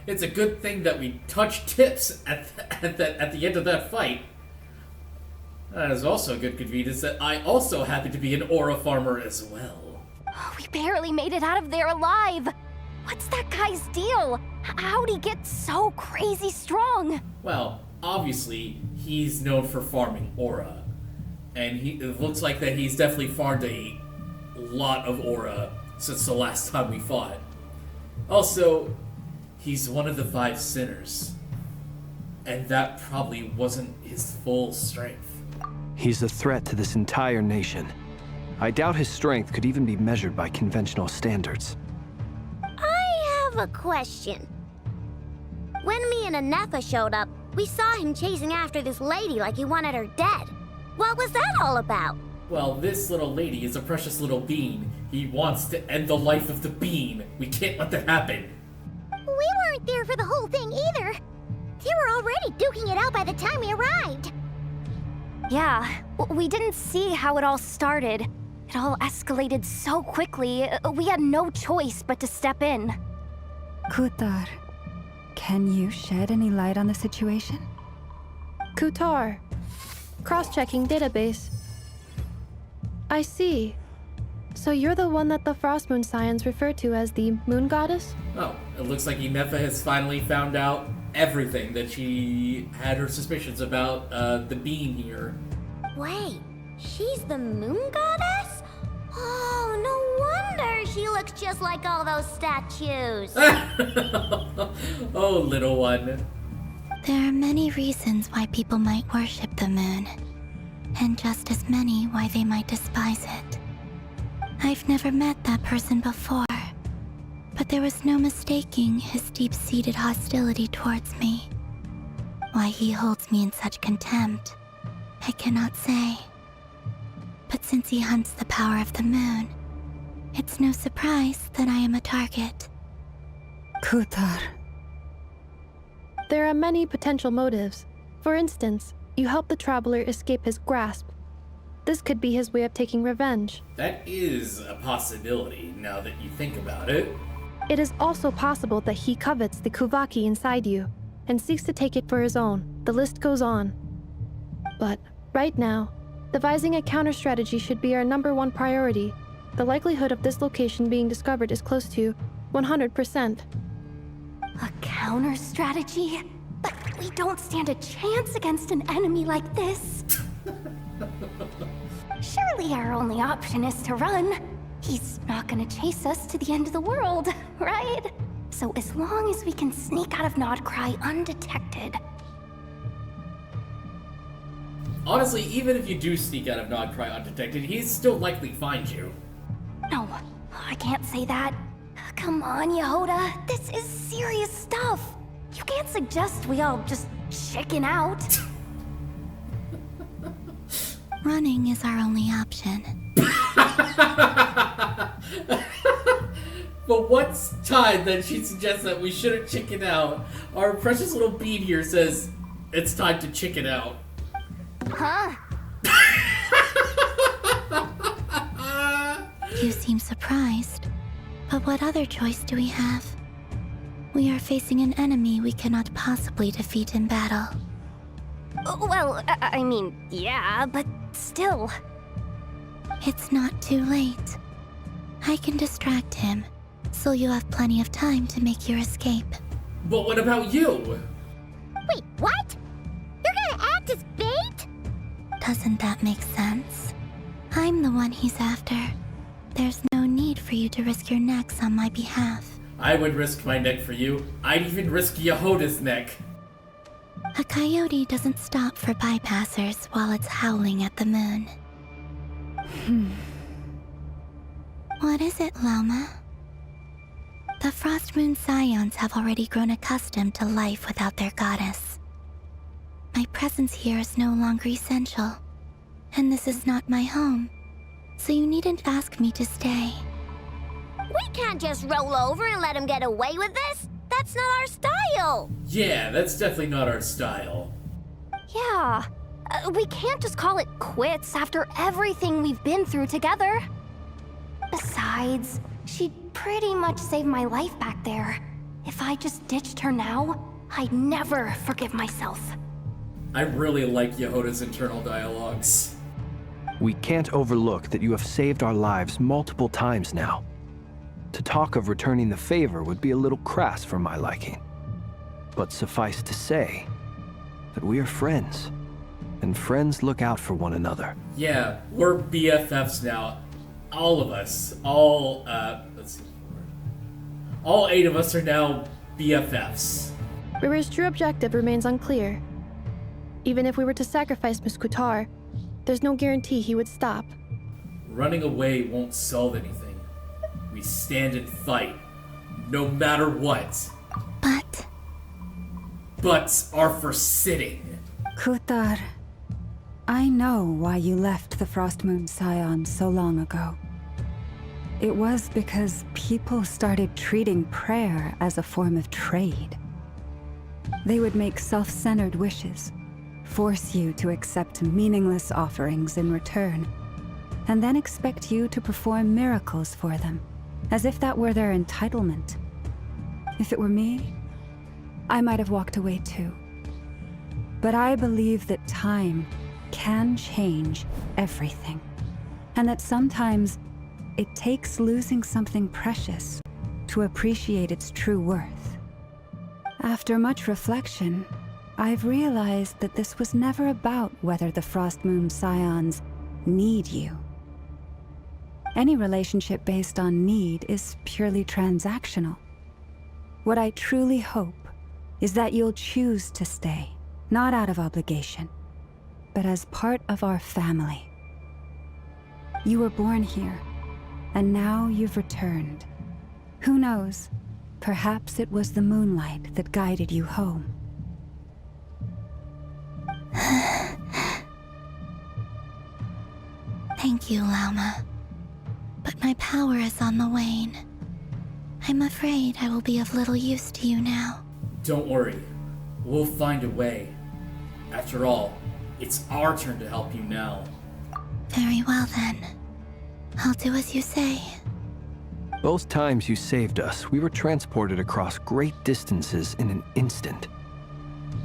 It's a good thing that we touched tips at the end of that fight. That is also a good convenience that I also happen to be an aura farmer as well. We barely made it out of there alive. What's that guy's deal? How'd he get so crazy strong? Well, obviously, he's known for farming aura. And it looks like that he's definitely farmed a lot of aura since the last time we fought. Also, he's one of the 5 sinners. And that probably wasn't his full strength. He's a threat to this entire nation. I doubt his strength could even be measured by conventional standards. I have a question. When me and Anefa showed up, we saw him chasing after this lady like he wanted her dead. What was that all about? Well, this little lady is a precious little bean. He wants to end the life of the bean. We can't let that happen. We weren't there for the whole thing either. They were already duking it out by the time we arrived. Yeah, we didn't see how it all started. It all escalated so quickly, we had no choice but to step in. Kutar, can you shed any light on the situation? Kutar. Cross-checking database. I see. So you're the one that the Frost Moon Scions refer to as the Moon Goddess? Oh, it looks like Inefa has finally found out everything that she had her suspicions about the being here. Wait, she's the moon goddess? Oh, no wonder she looks just like all those statues. Oh, little one. There are many reasons why people might worship the moon, and just as many why they might despise it. I've never met that person before, but there was no mistaking his deep-seated hostility towards me. Why he holds me in such contempt, I cannot say. But since he hunts the power of the moon, it's no surprise that I am a target. Kutar. There are many potential motives. For instance, you help the traveler escape his grasp. This could be his way of taking revenge. That is a possibility, now that you think about it. It is also possible that he covets the Kuvaki inside you, and seeks to take it for his own. The list goes on. But, right now, devising a counter-strategy should be our #1 priority. The likelihood of this location being discovered is close to 100%. A counter-strategy? But we don't stand a chance against an enemy like this. Surely our only option is to run. He's not gonna chase us to the end of the world, right? So as long as we can sneak out of Nod-Krai undetected. Honestly, even if you do sneak out of Nod-Krai undetected, he'd still likely find you. No, I can't say that. Come on, Jahoda. This is serious stuff. You can't suggest we all just chicken out. Running is our only option. But what's time that she suggests that we shouldn't chicken out? Our precious little bean here says it's time to chicken out. Huh? You seem surprised. But what other choice do we have? We are facing an enemy we cannot possibly defeat in battle. Well, I mean, yeah, but still. It's not too late. I can distract him, so you have plenty of time to make your escape. But what about you? Wait, what? You're gonna act as bait? Doesn't that make sense? I'm the one he's after. There's no need for you to risk your necks on my behalf. I would risk my neck for you. I'd even risk Jahoda's neck. A coyote doesn't stop for bypassers while it's howling at the moon. What is it, Loma? The Frost Moon Scions have already grown accustomed to life without their goddess. My presence here is no longer essential, and this is not my home, so you needn't ask me to stay. We can't just roll over and let him get away with this. That's not our style. Yeah, that's definitely not our style. Yeah, we can't just call it quits after everything we've been through together. Besides, she'd pretty much saved my life back there. If I just ditched her now, I'd never forgive myself. I really like Jahoda's internal dialogues. We can't overlook that you have saved our lives multiple times now. To talk of returning the favor would be a little crass for my liking. But suffice to say, that we are friends, and friends look out for one another. Yeah, we're BFFs now. All of us. All 8 of us are now BFFs. Rerir's true objective remains unclear. Even if we were to sacrifice Miss Kutar, there's no guarantee he would stop. Running away won't solve anything. We stand and fight, no matter what. But Buts are for sitting. Kutar, I know why you left the Frostmoon Scion so long ago. It was because people started treating prayer as a form of trade. They would make self-centered wishes, force you to accept meaningless offerings in return, and then expect you to perform miracles for them, as if that were their entitlement. If it were me, I might have walked away too. But I believe that time can change everything, and that sometimes it takes losing something precious to appreciate its true worth. After much reflection, I've realized that this was never about whether the Frostmoon Scions need you. Any relationship based on need is purely transactional. What I truly hope is that you'll choose to stay, not out of obligation, but as part of our family. You were born here, and now you've returned. Who knows? Perhaps it was the moonlight that guided you home. thank you, Lauma. But my power is on the wane. I'm afraid I will be of little use to you now. Don't worry. We'll find a way. After all, it's our turn to help you now. Very well then. I'll do as you say. Both times you saved us, we were transported across great distances in an instant.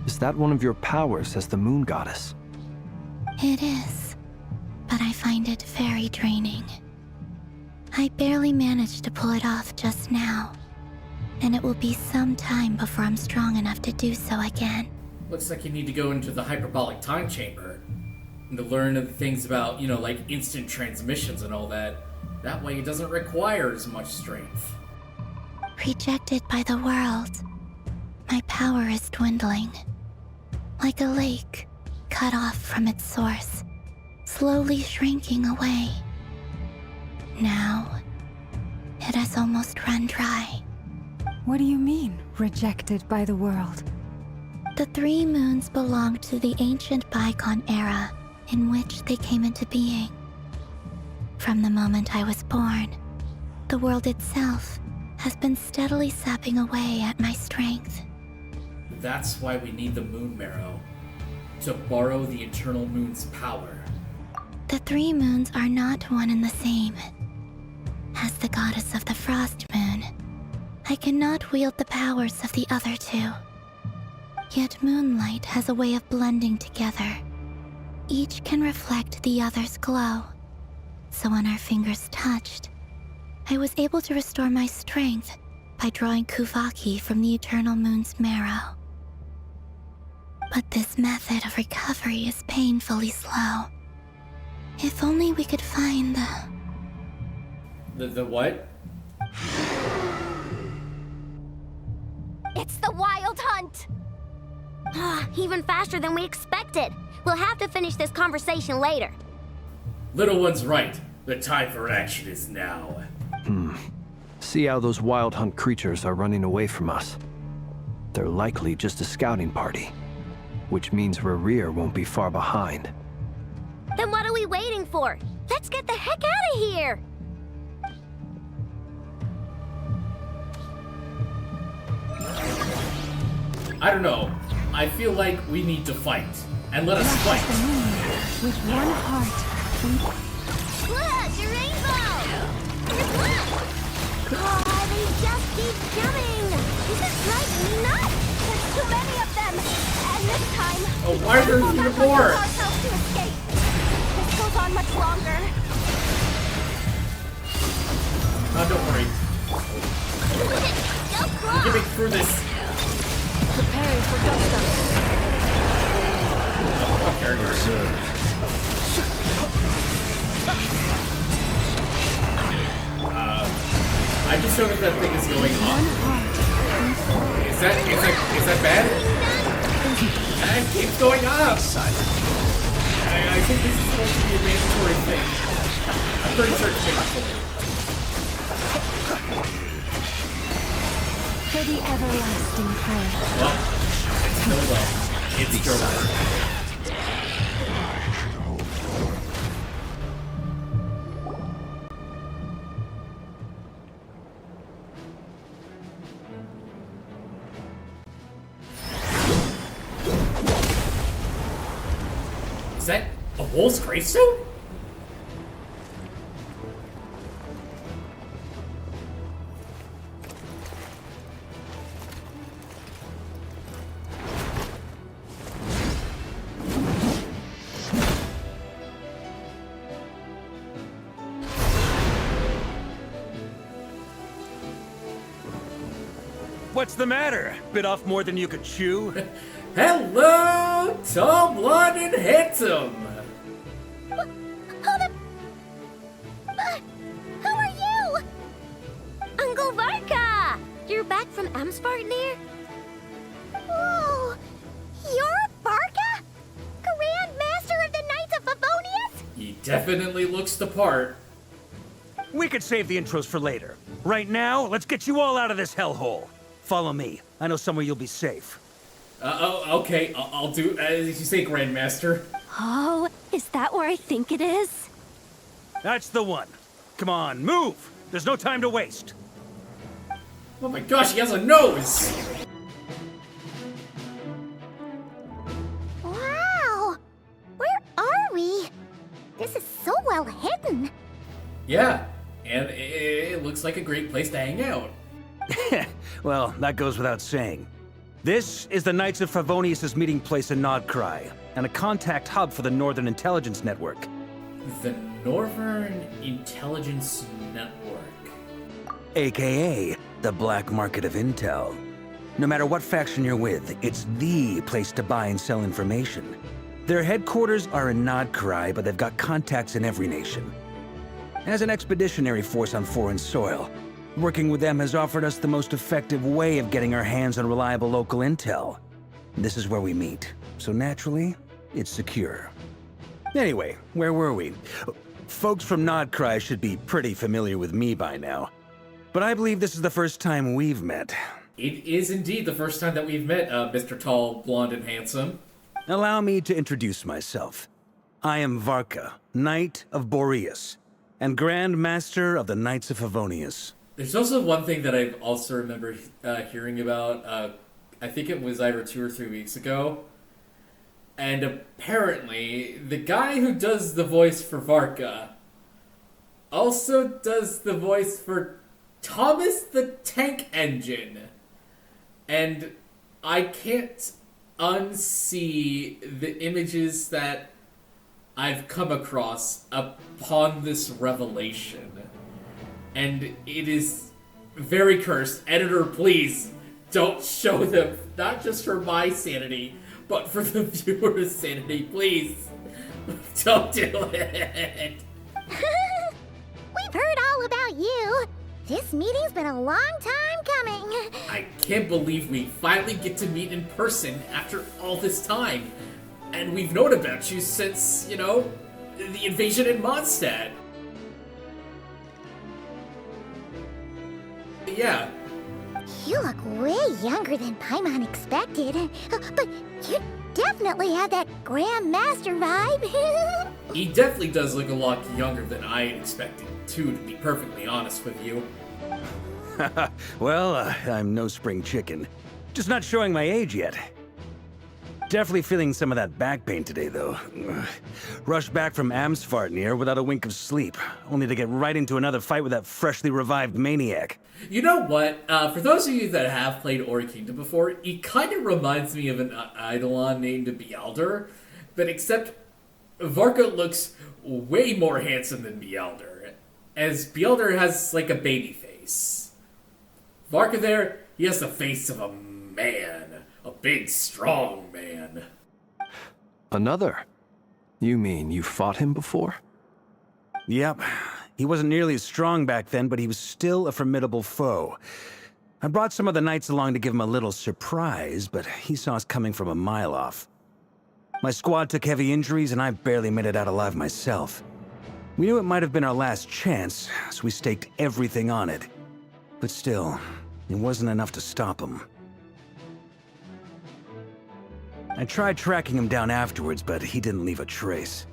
Is that one of your powers as the Moon Goddess? It is, but I find it very draining. I barely managed to pull it off just now, and it will be some time before I'm strong enough to do so again. Looks like you need to go into the hyperbolic time chamber and to learn the things about, like instant transmissions and all that. That way it doesn't require as much strength. Rejected by the world, my power is dwindling. Like a lake, cut off from its source, slowly shrinking away. Now, it has almost run dry. What do you mean, rejected by the world? The 3 moons belonged to the ancient bygone era in which they came into being. From the moment I was born, the world itself has been steadily sapping away at my strength. That's why we need the Moon Marrow, to borrow the Eternal Moon's power. The 3 moons are not one and the same. As the goddess of the Frost Moon, I cannot wield the powers of the other 2. Yet moonlight has a way of blending together. Each can reflect the other's glow. So when our fingers touched, I was able to restore my strength by drawing Kuvaki from the Eternal Moon's marrow. But this method of recovery is painfully slow. If only we could find The what? It's the Wild Hunt! Even faster than we expected. We'll have to finish this conversation later. Little one's right. The time for action is now. See how those Wild Hunt creatures are running away from us. They're likely just a scouting party, which means Rerir won't be far behind. Then what are we waiting for? Let's get the heck out of here! I don't know. I feel like we need to fight. And let us fight. With one heart. Look, your rainbow! Look! They just keep coming! This is like nuts! There's too many of them! And this time... Oh, why are there even more? ...ourselves to escape. This goes on much longer. Don't worry. Go We're getting through this. Preparing for Gusto. I just noticed that thing is going off. Is that bad? It keeps going up. I think this is supposed to be a mandatory thing. I'm pretty sure it's mandatory. For the everlasting prayer. Well, it's still well. It's still well. Is that a wolf's gravestone? What's the matter? Bit off more than you could chew? Hello, tall, blonde, and handsome. Who are you? Uncle Varka! You're back from Amsvartnir? Whoa! You're Varka? Grand Master of the Knights of Favonius? He definitely looks the part. We could save the intros for later. Right now, let's get you all out of this hellhole. Follow me. I know somewhere you'll be safe. Okay. I'll do as you say, Grandmaster. Oh, is that where I think it is? That's the one. Come on, move! There's no time to waste. Oh my gosh, he has a nose! Wow! Where are we? This is so well hidden. Yeah, and it looks like a great place to hang out. Well, that goes without saying. This is the Knights of Favonius' meeting place in Nod-Krai, and a contact hub for the Northern Intelligence Network. The Northern Intelligence Network. AKA, the black market of intel. No matter what faction you're with, it's the place to buy and sell information. Their headquarters are in Nod-Krai, but they've got contacts in every nation. As an expeditionary force on foreign soil, working with them has offered us the most effective way of getting our hands on reliable local intel. This is where we meet, so naturally, it's secure. Anyway, where were we? Folks from Nod-Krai should be pretty familiar with me by now. But I believe this is the first time we've met. It is indeed the first time that we've met, Mr. Tall, Blonde, and Handsome. Allow me to introduce myself. I am Varka, Knight of Boreas, and Grand Master of the Knights of Favonius. There's also one thing that I also remember hearing about, I think it was either 2 or 3 weeks ago. And apparently, the guy who does the voice for Varka also does the voice for Thomas the Tank Engine. And I can't unsee the images that I've come across upon this revelation. And it is very cursed. Editor, please, don't show them. Not just for my sanity, but for the viewer's sanity, please. Don't do it. We've heard all about you. This meeting's been a long time coming. I can't believe we finally get to meet in person after all this time. And we've known about you since, the invasion in Mondstadt. Yeah. You look way younger than Paimon expected. But you definitely have that Grand Master vibe. He definitely does look a lot younger than I had expected, too, to be perfectly honest with you. Well, I'm no spring chicken. Just not showing my age yet. Definitely feeling some of that back pain today, though. Rushed back from Amsvartnir without a wink of sleep, only to get right into another fight with that freshly revived maniac. You know what? For those of you that have played Ori Kingdom before, he kind of reminds me of an Eidolon named Beelder, but except Varka looks way more handsome than Beelder, as Beelder has like a baby face. Varka there, he has the face of a man. A big, strong man. Another? You mean you fought him before? Yep. He wasn't nearly as strong back then, but he was still a formidable foe. I brought some of the knights along to give him a little surprise, but he saw us coming from a mile off. My squad took heavy injuries, and I barely made it out alive myself. We knew it might have been our last chance, so we staked everything on it. But still, it wasn't enough to stop him. I tried tracking him down afterwards, but he didn't leave a trace.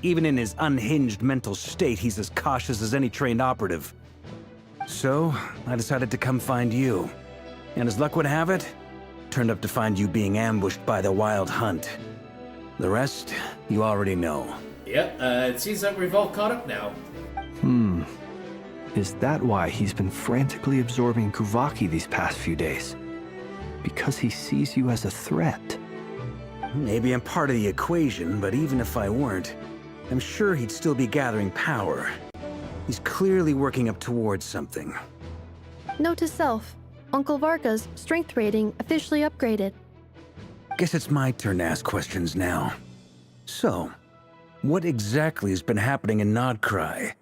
Even in his unhinged mental state, he's as cautious as any trained operative. So, I decided to come find you. And as luck would have it, turned up to find you being ambushed by the Wild Hunt. The rest, you already know. Yep, it seems like we've all caught up now. Is that why he's been frantically absorbing Kuvaki these past few days? Because he sees you as a threat? Maybe I'm part of the equation, but even if I weren't, I'm sure he'd still be gathering power. He's clearly working up towards something. Note to self, Uncle Varka's strength rating officially upgraded. Guess it's my turn to ask questions now. So, what exactly has been happening in Nod-Krai?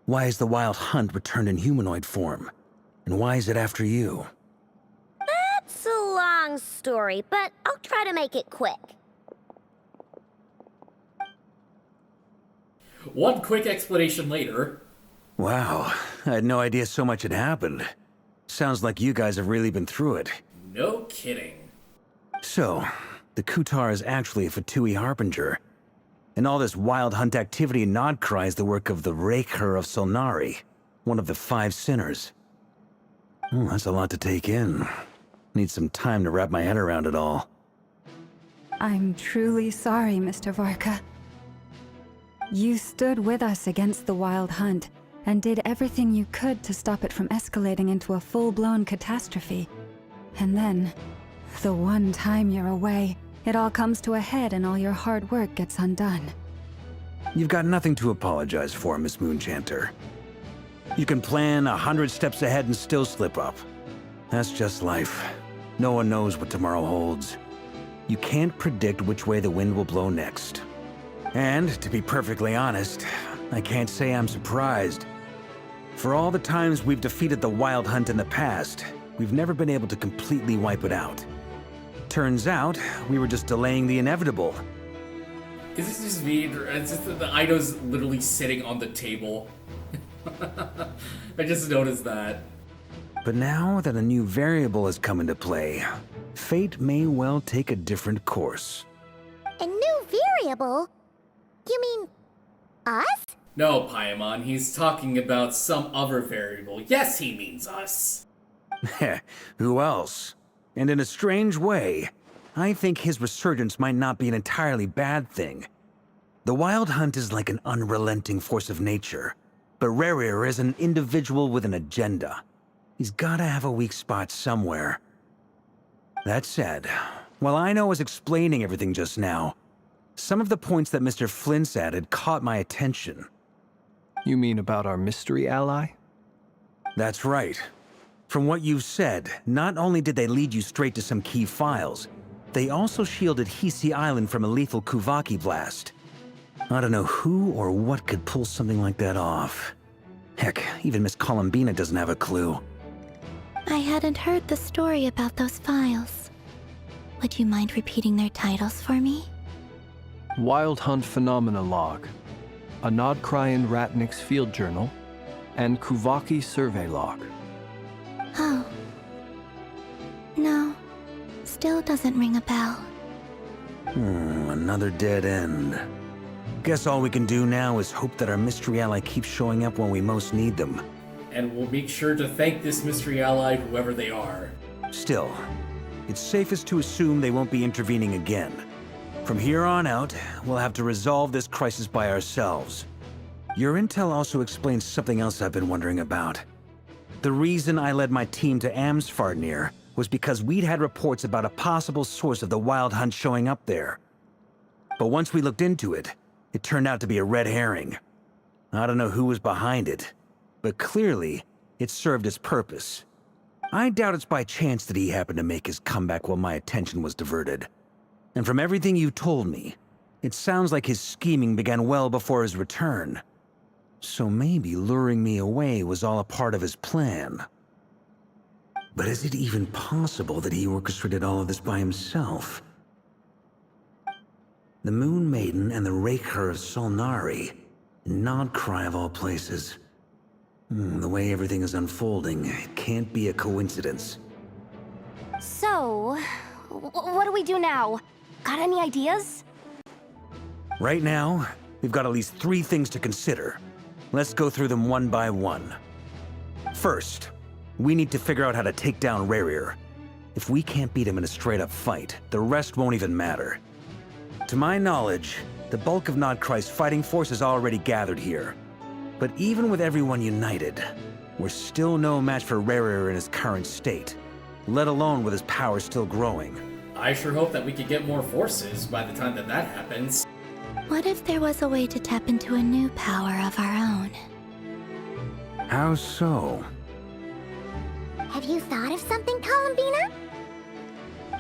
Why has the Wild Hunt returned in humanoid form? And why is it after you? That's a long story, but I'll try to make it quick. One quick explanation later. Wow, I had no idea so much had happened. Sounds like you guys have really been through it. No kidding. So, the Kutar is actually a Fatui Harbinger. And all this Wild Hunt activity in Nod-Krai is the work of the Rerir of Solnari, one of the 5 sinners. Oh, that's a lot to take in. Need some time to wrap my head around it all. I'm truly sorry, Mr. Varka. You stood with us against the Wild Hunt, and did everything you could to stop it from escalating into a full-blown catastrophe. And then, the one time you're away, it all comes to a head and all your hard work gets undone. You've got nothing to apologize for, Miss Moonchanter. You can plan 100 steps ahead and still slip up. That's just life. No one knows what tomorrow holds. You can't predict which way the wind will blow next. And, to be perfectly honest, I can't say I'm surprised. For all the times we've defeated the Wild Hunt in the past, we've never been able to completely wipe it out. Turns out, we were just delaying the inevitable. Is this just me? It's just that the Aido's literally sitting on the table. I just noticed that. But now that a new variable has come into play, fate may well take a different course. A new variable? You mean us? No, Paimon, he's talking about some other variable. Yes, he means us. Who else? And in a strange way, I think his resurgence might not be an entirely bad thing. The Wild Hunt is like an unrelenting force of nature, but Rerir is an individual with an agenda. He's gotta have a weak spot somewhere. That said, while I was explaining everything just now, some of the points that Mr. Flint's added caught my attention. You mean about our mystery ally? That's right. From what you've said, not only did they lead you straight to some key files, they also shielded Hisi Island from a lethal Kuvaki blast. I don't know who or what could pull something like that off. Heck, even Miss Columbina doesn't have a clue. I hadn't heard the story about those files. Would you mind repeating their titles for me? Wild Hunt Phenomena Log, a Nod-Krai Ratnik's Field Journal, and Kuvaki Survey Log. Oh. No. Still doesn't ring a bell. Another dead end. Guess all we can do now is hope that our mystery ally keeps showing up when we most need them. And we'll make sure to thank this mystery ally, whoever they are. Still, it's safest to assume they won't be intervening again. From here on out, we'll have to resolve this crisis by ourselves. Your intel also explains something else I've been wondering about. The reason I led my team to Amsfarnir was because we'd had reports about a possible source of the Wild Hunt showing up there. But once we looked into it, it turned out to be a red herring. I don't know who was behind it, but clearly, it served its purpose. I doubt it's by chance that he happened to make his comeback while my attention was diverted. And from everything you told me, It sounds like his scheming began well before his return. So maybe luring me away was all a part of his plan. But is it even possible that he orchestrated all of this by himself? The Moon Maiden and the Rerir of Solnari. Nod-Krai of all places. The way everything is unfolding, it can't be a coincidence. So, what do we do now? Got any ideas? Right now, we've got at least 3 things to consider. Let's go through them one by one. First, we need to figure out how to take down Rerir. If we can't beat him in a straight-up fight, the rest won't even matter. To my knowledge, the bulk of Nod-Krai's fighting force is already gathered here. But even with everyone united, we're still no match for Rerir in his current state, let alone with his power still growing. I sure hope that we could get more forces by the time that happens. What if there was a way to tap into a new power of our own? How so? Have you thought of something, Columbina?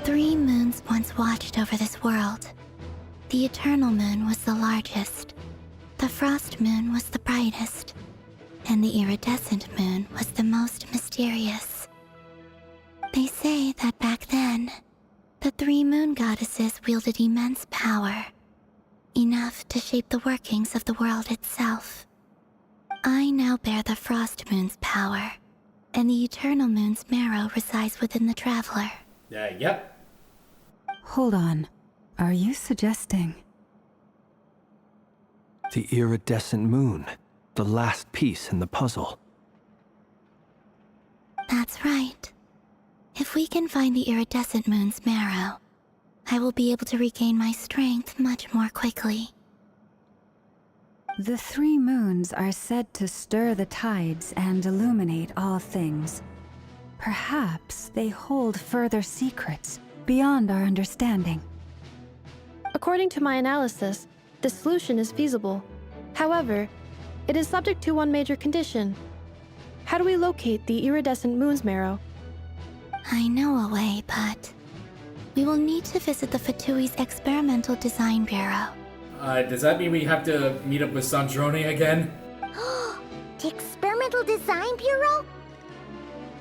3 moons once watched over this world. The Eternal Moon was the largest. The Frost Moon was the brightest. And the Iridescent Moon was the most mysterious. They say that back then, the 3 moon goddesses wielded immense power. Enough to shape the workings of the world itself. I now bear the Frost Moon's power, and the Eternal Moon's marrow resides within the Traveler. Yep. Hold on. Are you suggesting... The iridescent moon, the last piece in the puzzle. That's right. If we can find the Iridescent Moon's marrow, I will be able to regain my strength much more quickly. The 3 moons are said to stir the tides and illuminate all things. Perhaps they hold further secrets beyond our understanding. According to my analysis, the solution is feasible. However, it is subject to one major condition. How do we locate the Iridescent Moon's marrow? I know a way, but we will need to visit the Fatui's Experimental Design Bureau. Does that mean we have to meet up with Sandrone again? The Experimental Design Bureau?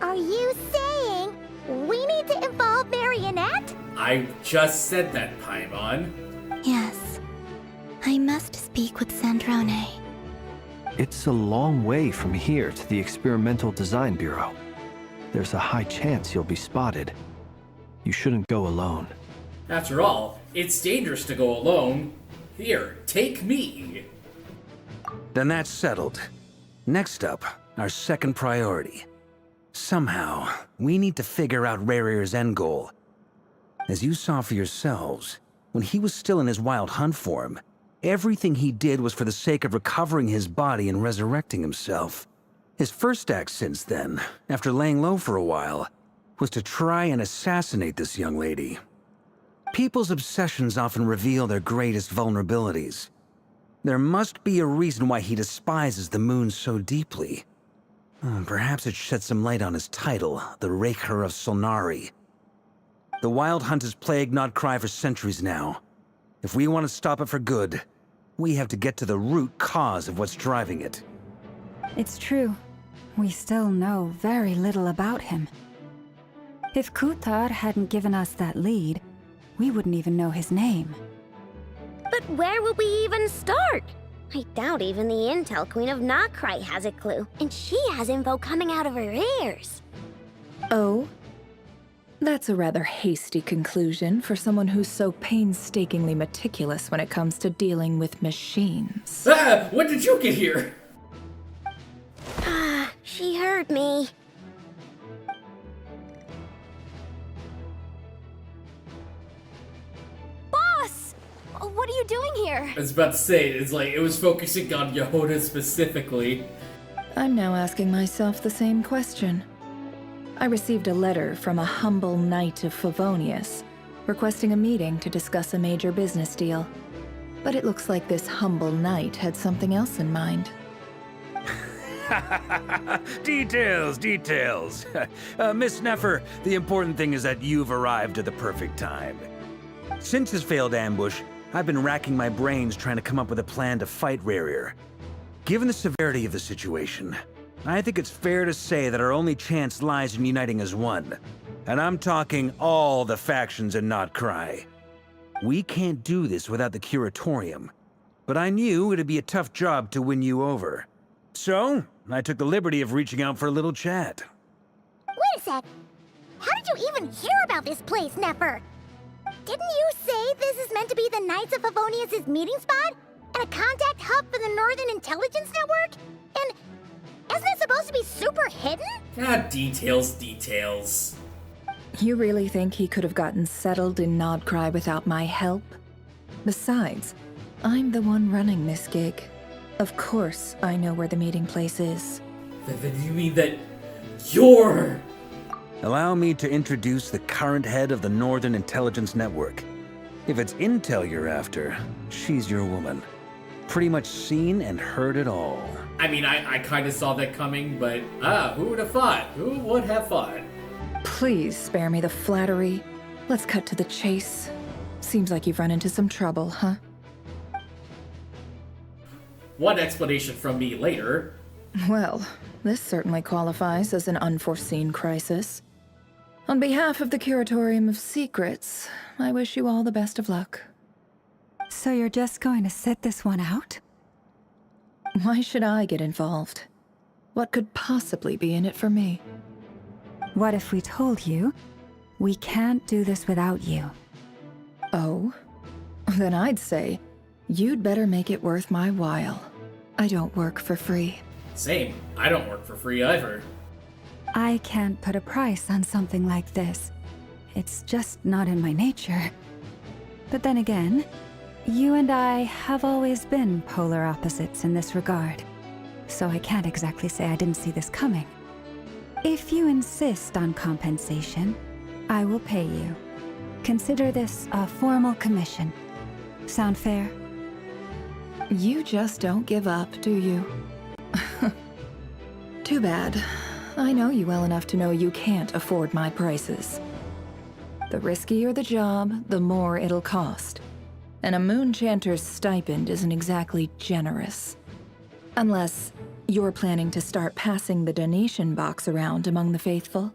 Are you saying we need to involve Marionette? I just said that, Paimon. Yes. I must speak with Sandrone. It's a long way from here to the Experimental Design Bureau. There's a high chance you'll be spotted. You shouldn't go alone. After all, it's dangerous to go alone. Here, take me. Then that's settled. Next up, our second priority. Somehow, we need to figure out Rerir's end goal. As you saw for yourselves, when he was still in his wild hunt form, everything he did was for the sake of recovering his body and resurrecting himself. His first act since then, after laying low for a while, was to try and assassinate this young lady. People's obsessions often reveal their greatest vulnerabilities. There must be a reason why he despises the moon so deeply. Perhaps it sheds some light on his title, the Rerir of Solnari. The Wild Hunt has plagued Nod-Krai for centuries now. If we want to stop it for good, we have to get to the root cause of what's driving it. It's true. We still know very little about him. If Kuthar hadn't given us that lead, we wouldn't even know his name. But where would we even start? I doubt even the Intel Queen of Nod-Krai has a clue, and she has info coming out of her ears. Oh? That's a rather hasty conclusion for someone who's so painstakingly meticulous when it comes to dealing with machines. Ah! When did you get here? She heard me. Boss! What are you doing here? I was about to say, it's like, it was focusing on Jahoda specifically. I'm now asking myself the same question. I received a letter from a humble knight of Favonius, requesting a meeting to discuss a major business deal. But it looks like this humble knight had something else in mind. Details, details. Miss Nefer, the important thing is that you've arrived at the perfect time. Since his failed ambush, I've been racking my brains trying to come up with a plan to fight Rerir. Given the severity of the situation, I think it's fair to say that our only chance lies in uniting as one. And I'm talking all the factions in Nod-Krai. We can't do this without the Curatorium, but I knew it'd be a tough job to win you over. So, I took the liberty of reaching out for a little chat. Wait a sec. How did you even hear about this place, Nefer? Didn't you say this is meant to be the Knights of Favonius' meeting spot? And a contact hub for the Northern Intelligence Network? And isn't it supposed to be super hidden? Ah, details. You really think he could have gotten settled in Nod-Krai without my help? Besides, I'm the one running this gig. Of course I know where the meeting place is. Then you mean that you're... Allow me to introduce the current head of the Northern Intelligence Network. If it's intel you're after, she's your woman. Pretty much seen and heard it all. I mean, I kind of saw that coming, but who would have thought? Who would have thought? Please spare me the flattery. Let's cut to the chase. Seems like you've run into some trouble, huh? One explanation from me later. Well, this certainly qualifies as an unforeseen crisis. On behalf of the Curatorium of Secrets, I wish you all the best of luck. So you're just going to sit this one out? Why should I get involved? What could possibly be in it for me? What if we told you we can't do this without you? Oh? Then I'd say you'd better make it worth my while. I don't work for free. Same. I don't work for free either. I can't put a price on something like this. It's just not in my nature. But then again, you and I have always been polar opposites in this regard. So I can't exactly say I didn't see this coming. If you insist on compensation, I will pay you. Consider this a formal commission. Sound fair? You just don't give up, do you? Too bad. I know you well enough to know you can't afford my prices. The riskier the job, the more it'll cost. And a Moonchanter's stipend isn't exactly generous. Unless you're planning to start passing the donation box around among the faithful.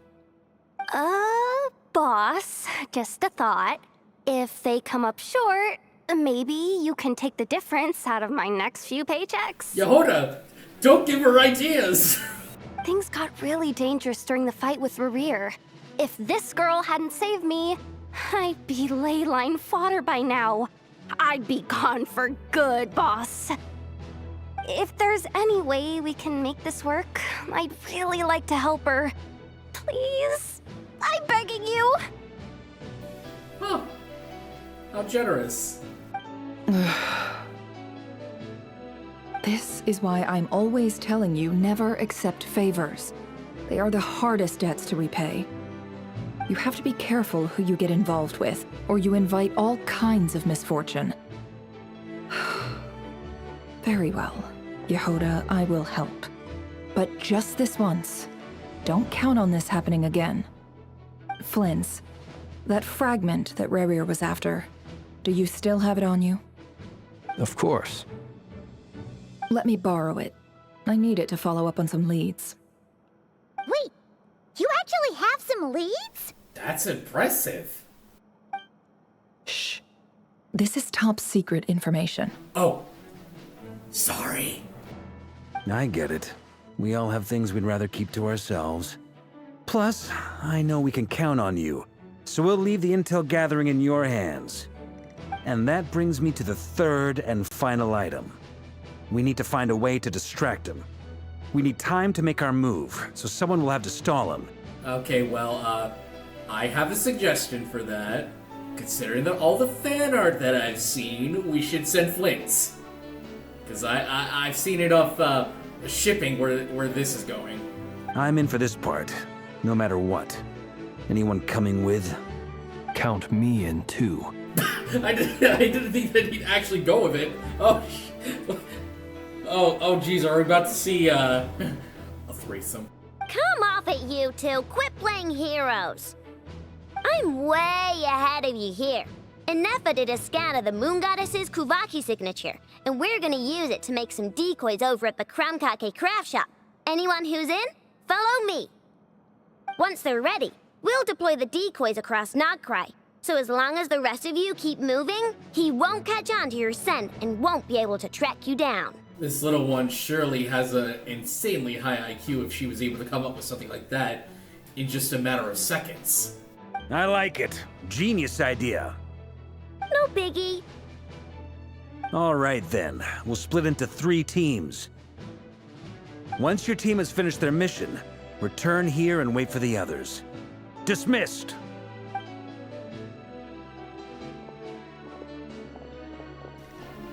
Boss, just a thought. If they come up short, maybe you can take the difference out of my next few paychecks. Jahoda, don't give her ideas! Things got really dangerous during the fight with Rerir. If this girl hadn't saved me, I'd be ley line fodder by now. I'd be gone for good, boss. If there's any way we can make this work, I'd really like to help her. Please? I'm begging you! Huh. How generous. This is why I'm always telling you never accept favors. They are the hardest debts to repay. You have to be careful who you get involved with, or you invite all kinds of misfortune. Very well, Jahoda, I will help. But just this once. Don't count on this happening again. Flynn's, that fragment that Rerir was after, do you still have it on you? Of course. Let me borrow it. I need it to follow up on some leads. Wait, you actually have some leads? That's impressive. Shh. This is top secret information. Oh. Sorry. I get it. We all have things we'd rather keep to ourselves. Plus, I know we can count on you, so we'll leave the intel gathering in your hands. And that brings me to the third and final item. We need to find a way to distract him. We need time to make our move, so someone will have to stall him. Okay, well, I have a suggestion for that. Considering all the fan art that I've seen, we should send Flints. Because I've seen it off shipping where this is going. I'm in for this part, no matter what. Anyone coming with? Count me in too. I didn't think that he'd actually go with it. Oh, geez, are we about to see a threesome? Come off it, you two. Quit playing heroes. I'm way ahead of you here. Nefa did a scan of the Moon Goddess's Kuvaki signature, and we're gonna use it to make some decoys over at the Krumkake craft shop. Anyone who's in, follow me. Once they're ready, we'll deploy the decoys across Nod-Krai. So as long as the rest of you keep moving, he won't catch on to your scent and won't be able to track you down. This little one surely has an insanely high IQ if she was able to come up with something like that in just a matter of seconds. I like it. Genius idea. No biggie. All right then, we'll split into 3 teams. Once your team has finished their mission, return here and wait for the others. Dismissed!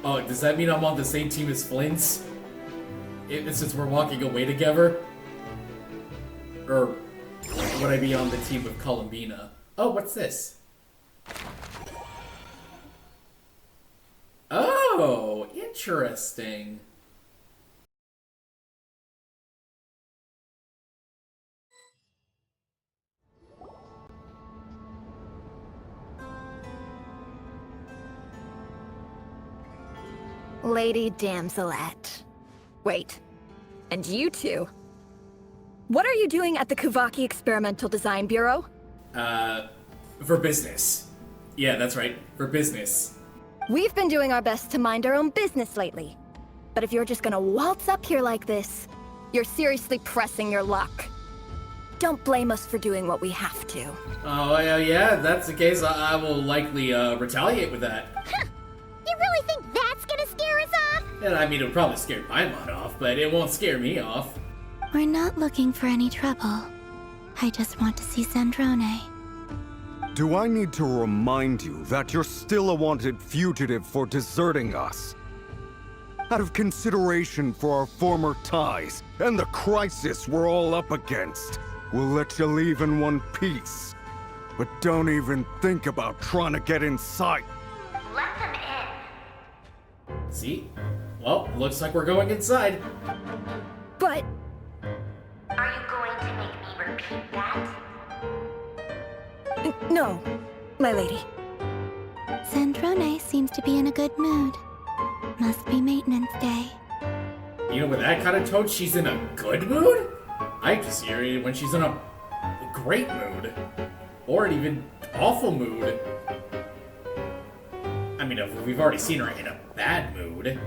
Oh, does that mean I'm on the same team as Flint's? Since we're walking away together? Or would I be on the team with Columbina? Oh, what's this? Oh, interesting. Lady Damselette. Wait, and you two? What are you doing at the Kuvaki Experimental Design Bureau? For business. Yeah, that's right, for business. We've been doing our best to mind our own business lately. But if you're just gonna waltz up here like this, you're seriously pressing your luck. Don't blame us for doing what we have to. Oh, yeah, if that's the case, I will likely retaliate with that. You really think that's gonna scare us off? And I mean, it'll probably scare Paimon off, but it won't scare me off. We're not looking for any trouble. I just want to see Zandrone. Do I need to remind you that you're still a wanted fugitive for deserting us? Out of consideration for our former ties and the crisis we're all up against, we'll let you leave in one piece. But don't even think about trying to get inside. Let them in. See? Well, looks like we're going inside. But... Are you going to make me repeat that? No, my lady. Zandrone seems to be in a good mood. Must be maintenance day. You know, with that kind of tone, she's in a good mood? I just hear it when she's in a great mood. Or an even awful mood. I mean, we've already seen her in a bad mood.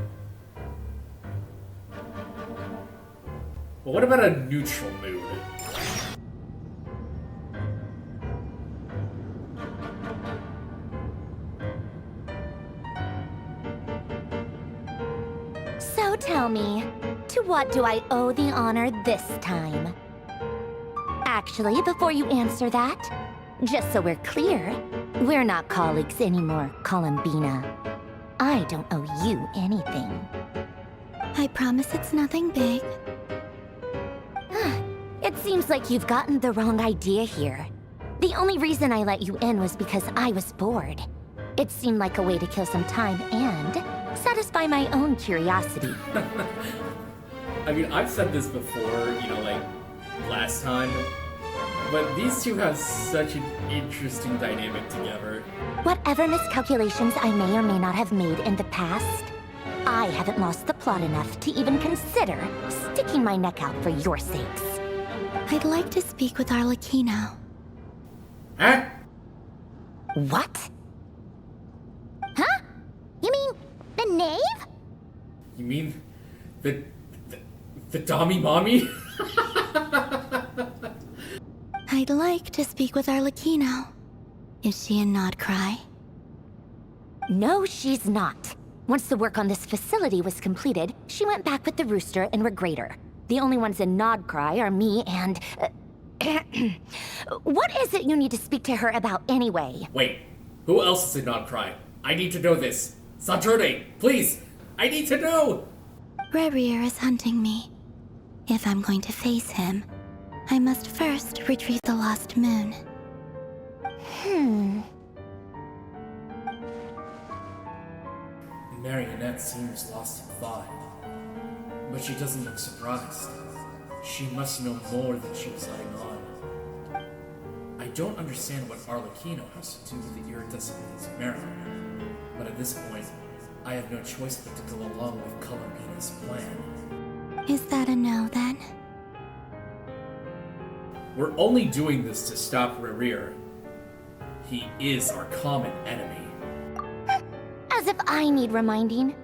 But what about a neutral mood? So tell me, to what do I owe the honor this time? Actually, before you answer that, just so we're clear, we're not colleagues anymore, Columbina. I don't owe you anything. I promise it's nothing big. It seems like you've gotten the wrong idea here. The only reason I let you in was because I was bored. It seemed like a way to kill some time and satisfy my own curiosity. I mean, I've said this before, you know, like, last time, but these two have such an interesting dynamic together. Whatever miscalculations I may or may not have made in the past, I haven't lost the plot enough to even consider sticking my neck out for your sakes. I'd like to speak with Arlecchino. Huh? What? Huh? You mean the knave? You mean the Dami Mommy? I'd like to speak with Arlecchino. Is she in Nod-Krai? No, she's not. Once the work on this facility was completed, she went back with the Rooster and Rerir. The only ones in Nod-Krai are me and... What is it you need to speak to her about anyway? Wait, who else is in Nod-Krai? I need to know this. Zandrone, please! I need to know! Rerir is hunting me. If I'm going to face him, I must first retrieve the lost moon. Marionette seems lost in thought, but she doesn't look surprised. She must know more than she was letting on. I don't understand what Arlecchino has to do with the iridescent marrow, but at this point, I have no choice but to go along with Columbina's plan. Is that a no, then? We're only doing this to stop Rerir. He is our common enemy. As if I need reminding.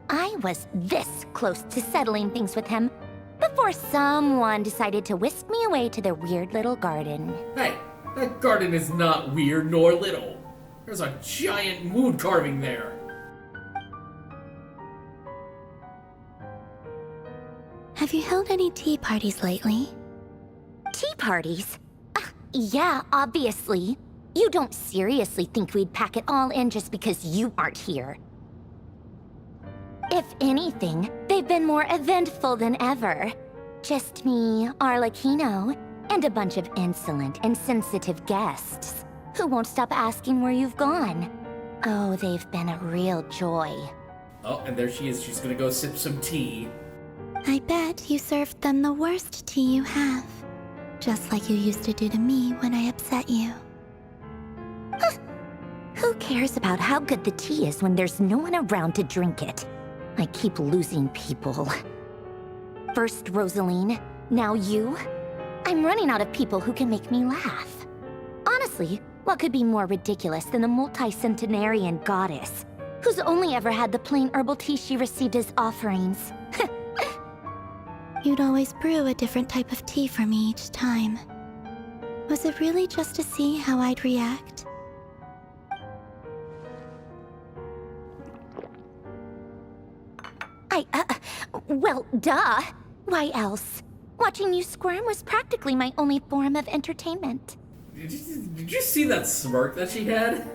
I was this close to settling things with him before someone decided to whisk me away to their weird little garden. Hey, that garden is not weird nor little. There's a giant moon carving there. Have you held any tea parties lately? Tea parties? Yeah, obviously. You don't seriously think we'd pack it all in just because you aren't here. If anything, they've been more eventful than ever. Just me, Arlecchino, and a bunch of insolent and sensitive guests who won't stop asking where you've gone. Oh, they've been a real joy. Oh, and there she is. She's gonna go sip some tea. I bet you served them the worst tea you have. Just like you used to do to me when I upset you. Who cares about how good the tea is when there's no one around to drink it? I keep losing people. First Rosaline, now you. I'm running out of people who can make me laugh. Honestly, what could be more ridiculous than the multi-centenarian goddess, who's only ever had the plain herbal tea she received as offerings? You'd always brew a different type of tea for me each time. Was it really just to see how I'd react? Well, duh. Why else? Watching you squirm was practically my only form of entertainment. Did you see that smirk that she had?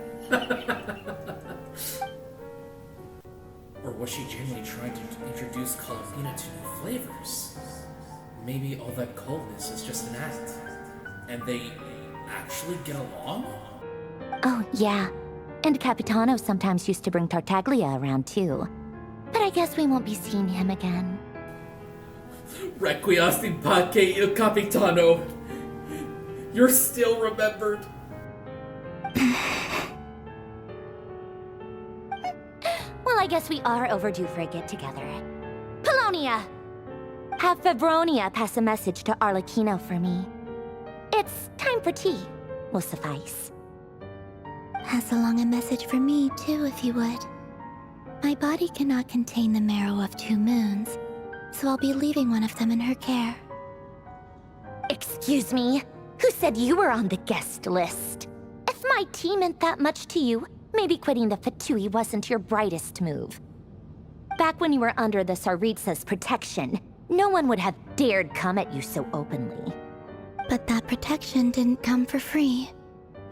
Or was she genuinely trying to introduce Columbina to new flavors? Maybe all that coldness is just an act, and they actually get along? Oh, yeah. And Capitano sometimes used to bring Tartaglia around, too. But I guess we won't be seeing him again. Requiesci pace il Capitano. You're still remembered. Well, I guess we are overdue for a get-together. Polonia! Have Febronia pass a message to Arlecchino for me. It's time for tea. Will suffice. Pass along a message for me, too, if you would. My body cannot contain the marrow of 2 moons, so I'll be leaving one of them in her care. Excuse me? Who said you were on the guest list? If my tea meant that much to you, maybe quitting the Fatui wasn't your brightest move. Back when you were under the Tsaritsa's protection, no one would have dared come at you so openly. But that protection didn't come for free.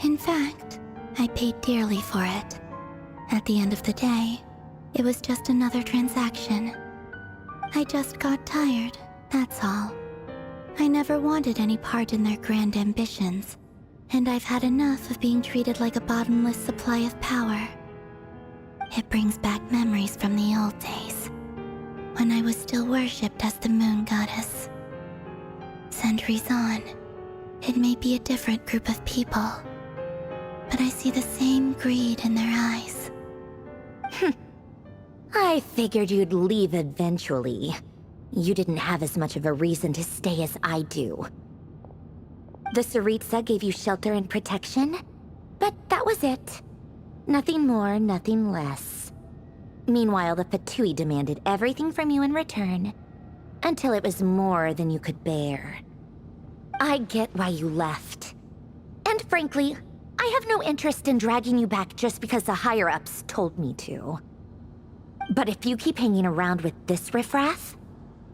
In fact, I paid dearly for it. At the end of the day, it was just another transaction. I just got tired, that's all. I never wanted any part in their grand ambitions, and I've had enough of being treated like a bottomless supply of power. It brings back memories from the old days, when I was still worshipped as the moon goddess. Centuries on, it may be a different group of people, but I see the same greed in their eyes. I figured you'd leave eventually. You didn't have as much of a reason to stay as I do. The Tsaritsa gave you shelter and protection, but that was it. Nothing more, nothing less. Meanwhile, the Fatui demanded everything from you in return, until it was more than you could bear. I get why you left. And frankly, I have no interest in dragging you back just because the higher-ups told me to. But if you keep hanging around with this riffraff,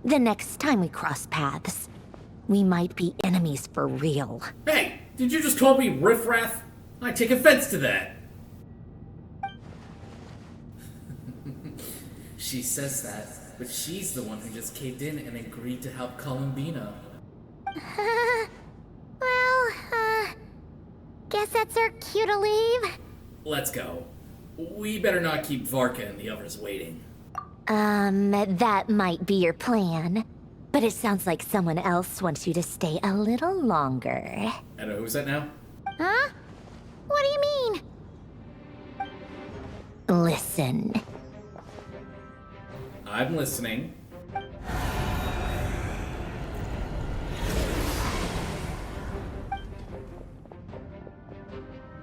the next time we cross paths, we might be enemies for real. Hey, did you just call me riffraff? I take offense to that. She says that, but she's the one who just caved in and agreed to help Columbina. Guess that's our cue to leave. Let's go. We better not keep Varka and the others waiting. That might be your plan. But it sounds like someone else wants you to stay a little longer. And who's that now? Huh? What do you mean? Listen. I'm listening.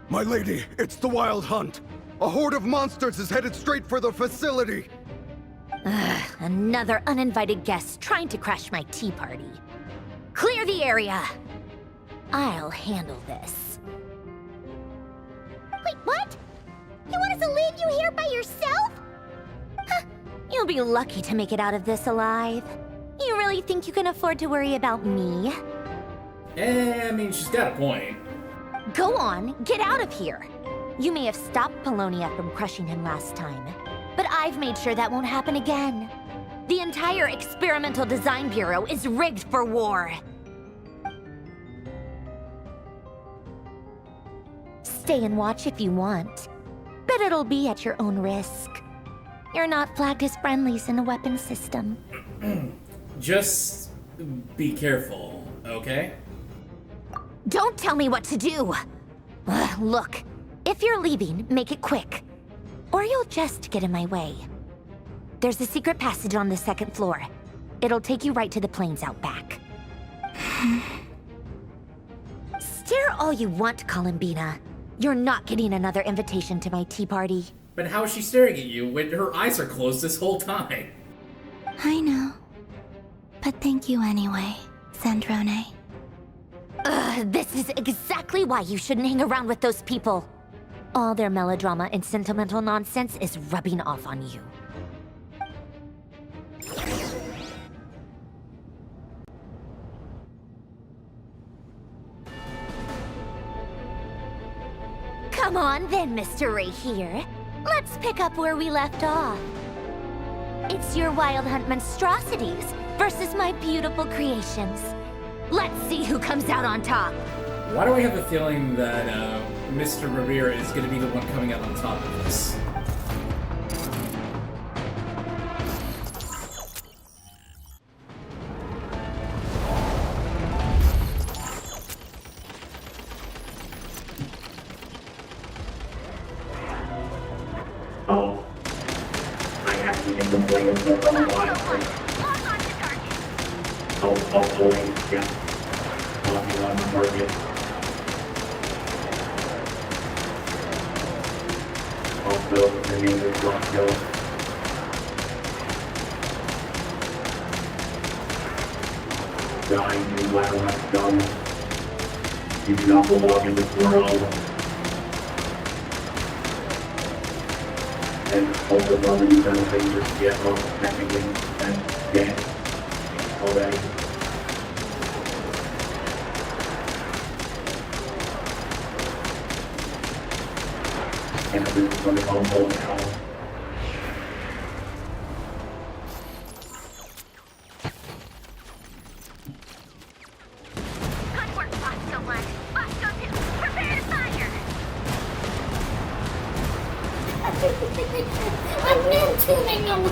My lady, it's the Wild Hunt. A horde of monsters is headed straight for the facility. Ugh, another uninvited guest trying to crash my tea party. Clear the area. I'll handle this. Wait, what? You want us to leave you here by yourself? Huh, you'll be lucky to make it out of this alive. You really think you can afford to worry about me? I mean, she's got a point. Go on, get out of here. You may have stopped Polonia from crushing him last time, but I've made sure that won't happen again. The entire Experimental Design Bureau is rigged for war. Stay and watch if you want, but it'll be at your own risk. You're not flagged as friendlies in the weapons system. Just be careful, okay? Don't tell me what to do! Look, if you're leaving, make it quick. Or you'll just get in my way. There's a secret passage on the second floor. It'll take you right to the plains out back. Stare all you want, Columbina. You're not getting another invitation to my tea party. But how is she staring at you when her eyes are closed this whole time? I know. But thank you anyway, Zandrone. This is exactly why you shouldn't hang around with those people. All their melodrama and sentimental nonsense is rubbing off on you. Come on then, Mr. Rerir. Let's pick up where we left off. It's your Wild Hunt monstrosities versus my beautiful creations. Let's see who comes out on top. Why do I have a feeling that Mr. Rerir is going to be the one coming out on top of this? Oh, I have to get the players that are alive. Oh, yeah. Locking on the target. Also, the name is Rock Hill. Dying to Lateral Dome. You do not belong in this world. And also probably you've done things just get home technically and dead already. And this is going to come home now. Good work, Bosco 1. Bosco 2, prepare to fire! I'm new tuning them!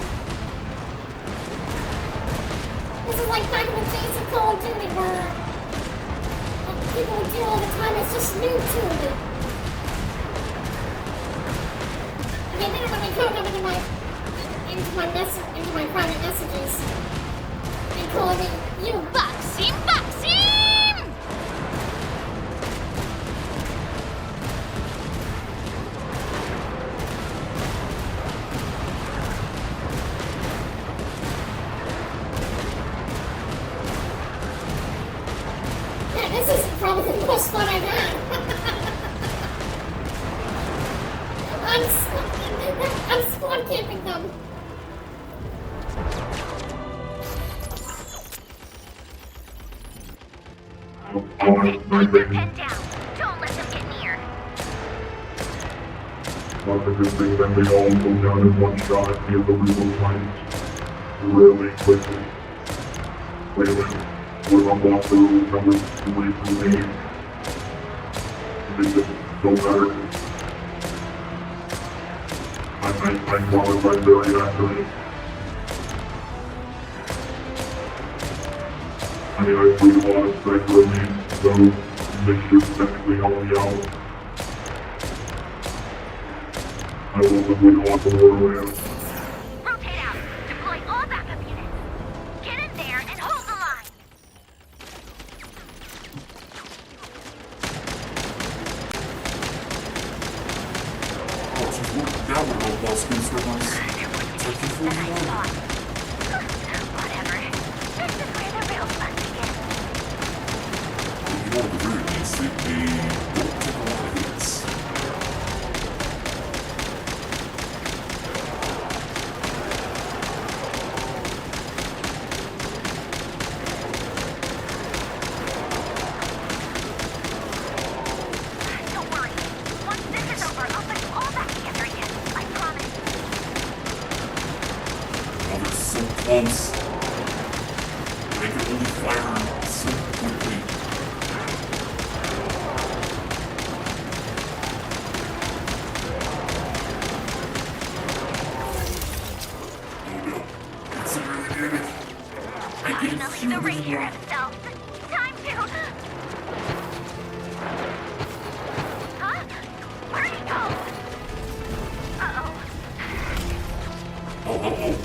This is like back in the days of Call of Duty where people would do all the time, it's just new tuning. Okay, then when they come into my private messages, they call me, you Boxing! This is probably the most fun I've had. I'm squad camping them. Keep their pen down. Don't let them get near. Not a good thing then they all go down in one shot at the illegal times. Really quickly. Wayland, we're on block the room number 3 from me. They just don't matter. I'm qualified very accurately. I mean, I played a lot of Strike Remains, so Make sure technically help me out. I will simply walk the borderland. Rotate out. Deploy all backup units. Get in there and hold the line. Oh, she's working down the road while space robots. Take you for a Whatever. This is where the real fun begins. You know the route needs to be don't take a lot of hits. Don't worry. Once this is over, I'll put you all back together again. I promise. Oh, they're so close. They can only fire so quickly. Oh no, it's severely damaged. Finally, the Rerir himself. Time to... Huh? Where'd he go? Uh-oh. Oh, oh, oh.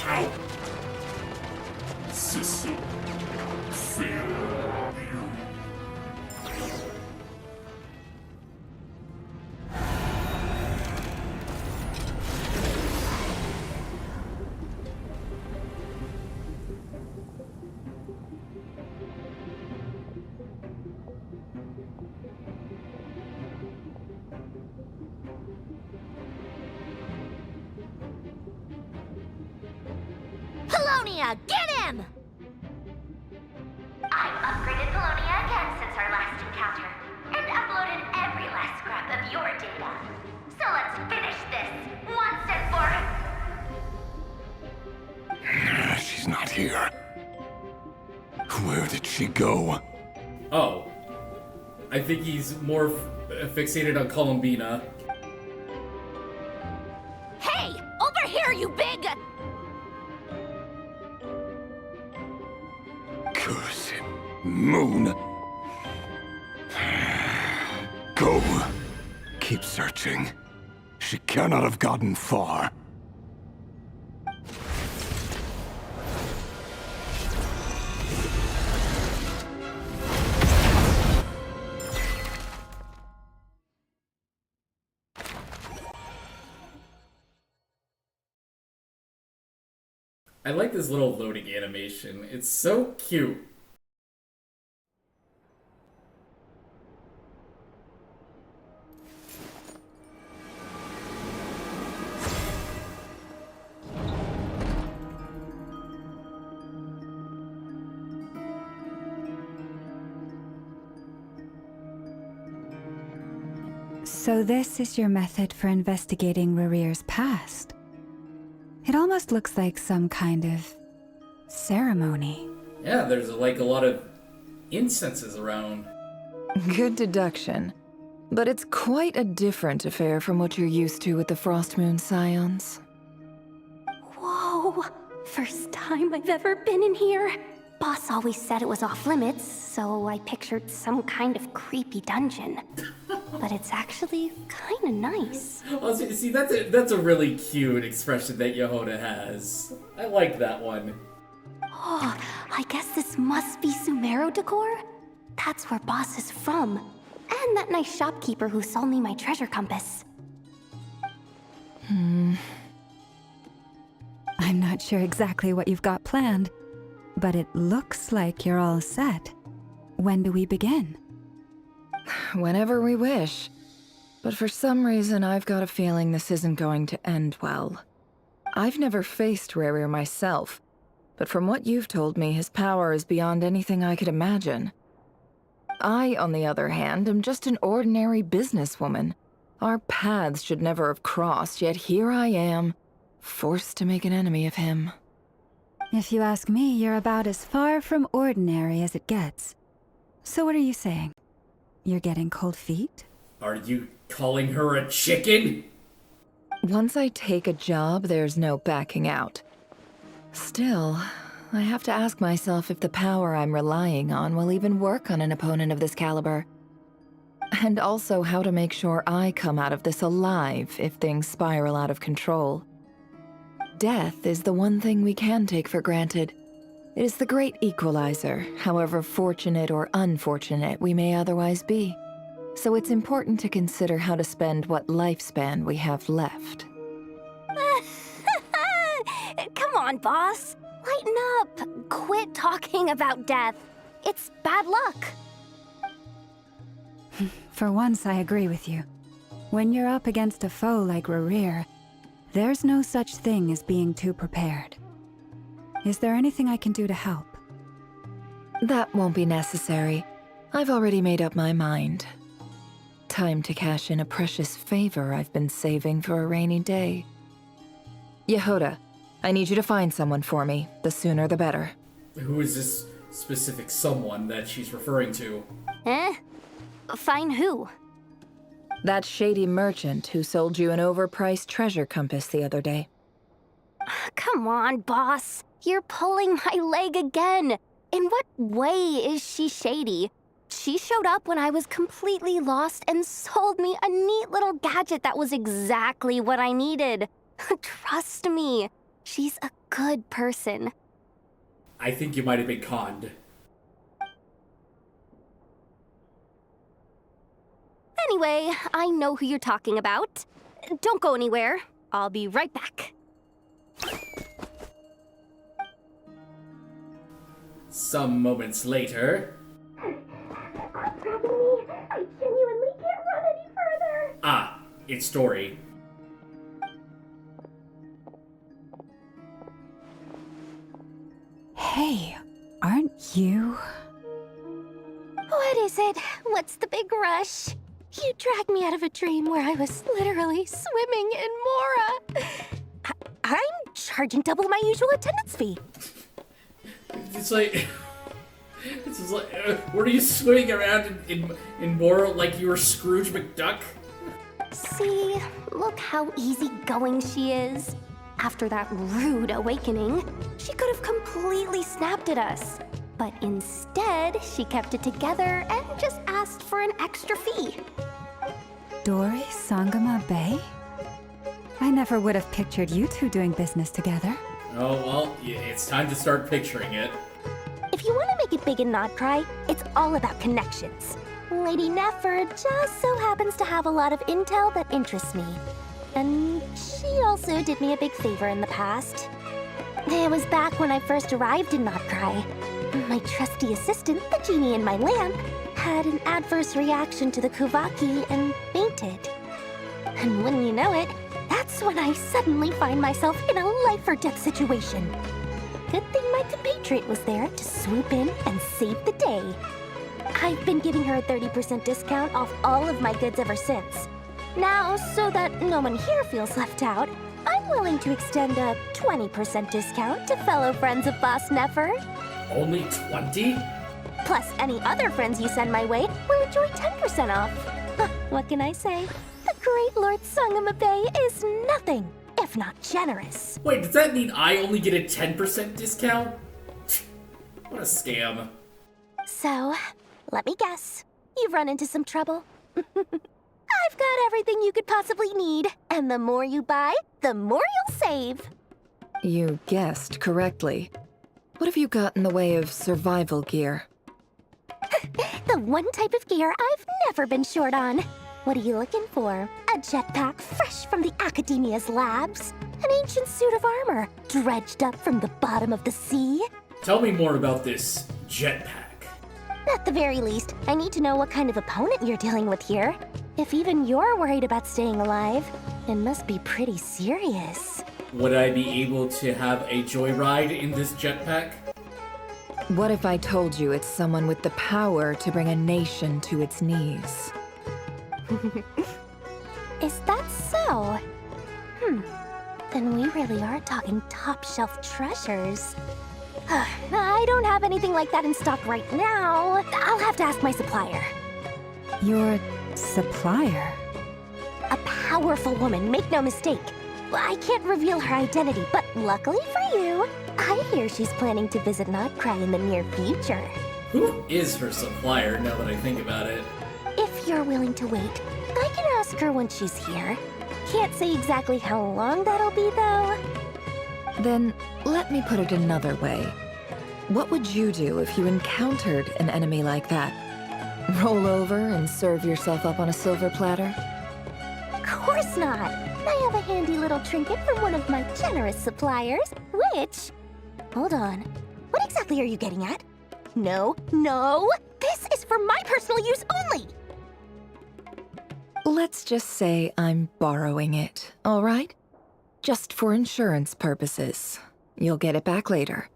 Ow. System failure. Polonia, get him! I've upgraded Polonia again since our last encounter, and uploaded every last scrap of your data. So let's finish this, once and for... She's not here. Where did she go? Oh. I think he's more fixated on Columbina. Hey! Over here, you big... Cursed moon. Go. Keep searching. She cannot have gotten far. I like this little loading animation. It's so cute. So this is your method for investigating Rerir's past? It almost looks like some kind of ceremony. Yeah, there's like a lot of incenses around. Good deduction. But it's quite a different affair from what you're used to with the Frost Moon Scions. Whoa! First time I've ever been in here. Boss always said it was off limits, so I pictured some kind of creepy dungeon. But it's actually kinda nice. Oh, see, that's a really cute expression that Jahoda has. I like that one. Oh, I guess this must be Sumero decor? That's where Boss is from. And that nice shopkeeper who sold me my treasure compass. I'm not sure exactly what you've got planned, but it looks like you're all set. When do we begin? Whenever we wish. But for some reason, I've got a feeling this isn't going to end well. I've never faced Rerir myself, but from what you've told me, his power is beyond anything I could imagine. I, on the other hand, am just an ordinary businesswoman. Our paths should never have crossed, yet here I am, forced to make an enemy of him. If you ask me, you're about as far from ordinary as it gets. So what are you saying? You're getting cold feet? Are you calling her a chicken? Once I take a job, there's no backing out. Still, I have to ask myself if the power I'm relying on will even work on an opponent of this caliber. And also how to make sure I come out of this alive if things spiral out of control. Death is the one thing we can take for granted. It is the great equalizer, however fortunate or unfortunate we may otherwise be. So it's important to consider how to spend what lifespan we have left. Come on, boss. Lighten up. Quit talking about death. It's bad luck. For once, I agree with you. When you're up against a foe like Rerir, there's no such thing as being too prepared. Is there anything I can do to help? That won't be necessary. I've already made up my mind. Time to cash in a precious favor I've been saving for a rainy day. Yahoda, I need you to find someone for me. The sooner the better. Who is this specific someone that she's referring to? Find who? That shady merchant who sold you an overpriced treasure compass the other day. Come on, boss. You're pulling my leg again. In what way is she shady? She showed up when I was completely lost and sold me a neat little gadget that was exactly what I needed. Trust me, she's a good person. I think you might have been conned. Anyway, I know who you're talking about. Don't go anywhere. I'll be right back. Some moments later... I genuinely can't run any further. Ah, it's Dory. Hey, aren't you? What is it? What's the big rush? You dragged me out of a dream where I was literally swimming in Mora. I'm charging double my usual attendance fee. It's like... It's just like... what are you swimming around in Mora like you were Scrooge McDuck? See? Look how easygoing she is. After that rude awakening, she could have completely snapped at us. But instead, she kept it together and just asked for an extra fee. Dory Sangama Bay? I never would have pictured you two doing business together. Oh, well, it's time to start picturing it. If you want to make it big in Nod-Krai, it's all about connections. Lady Nefer just so happens to have a lot of intel that interests me. And she also did me a big favor in the past. It was back when I first arrived in Nod-Krai. My trusty assistant, the genie in my lamp, had an adverse reaction to the Kuvaki and fainted. And wouldn't you know it, that's when I suddenly find myself in a life-or-death situation. Good thing my compatriot was there to swoop in and save the day. I've been giving her a 30% discount off all of my goods ever since. Now, so that no one here feels left out, I'm willing to extend a 20% discount to fellow friends of Boss Nefer. Only 20? Plus, any other friends you send my way will enjoy 10% off. What can I say? The great Lord Sangama Bay is nothing if not generous. Wait, does that mean I only get a 10% discount? What a scam. So, let me guess. You've run into some trouble. I've got everything you could possibly need, and the more you buy, the more you'll save. You guessed correctly. What have you got in the way of survival gear? The one type of gear I've never been short on. What are you looking for? A jetpack fresh from the Academia's labs? An ancient suit of armor dredged up from the bottom of the sea? Tell me more about this jetpack. At the very least, I need to know what kind of opponent you're dealing with here. If even you're worried about staying alive, it must be pretty serious. Would I be able to have a joyride in this jetpack? What if I told you it's someone with the power to bring a nation to its knees? Is that so? Then we really are talking top-shelf treasures. I don't have anything like that in stock right now. I'll have to ask my supplier. Your supplier? A powerful woman, make no mistake. I can't reveal her identity, but luckily for you, I hear she's planning to visit Nod-Krai in the near future. Who is her supplier, now that I think about it? If you're willing to wait, I can ask her when she's here. Can't say exactly how long that'll be, though. Then, let me put it another way. What would you do if you encountered an enemy like that? Roll over and serve yourself up on a silver platter? Of course not! I have a handy little trinket from one of my generous suppliers, which... Hold on. What exactly are you getting at? No, no! This is for my personal use only! Let's just say I'm borrowing it, all right? Just for insurance purposes. You'll get it back later.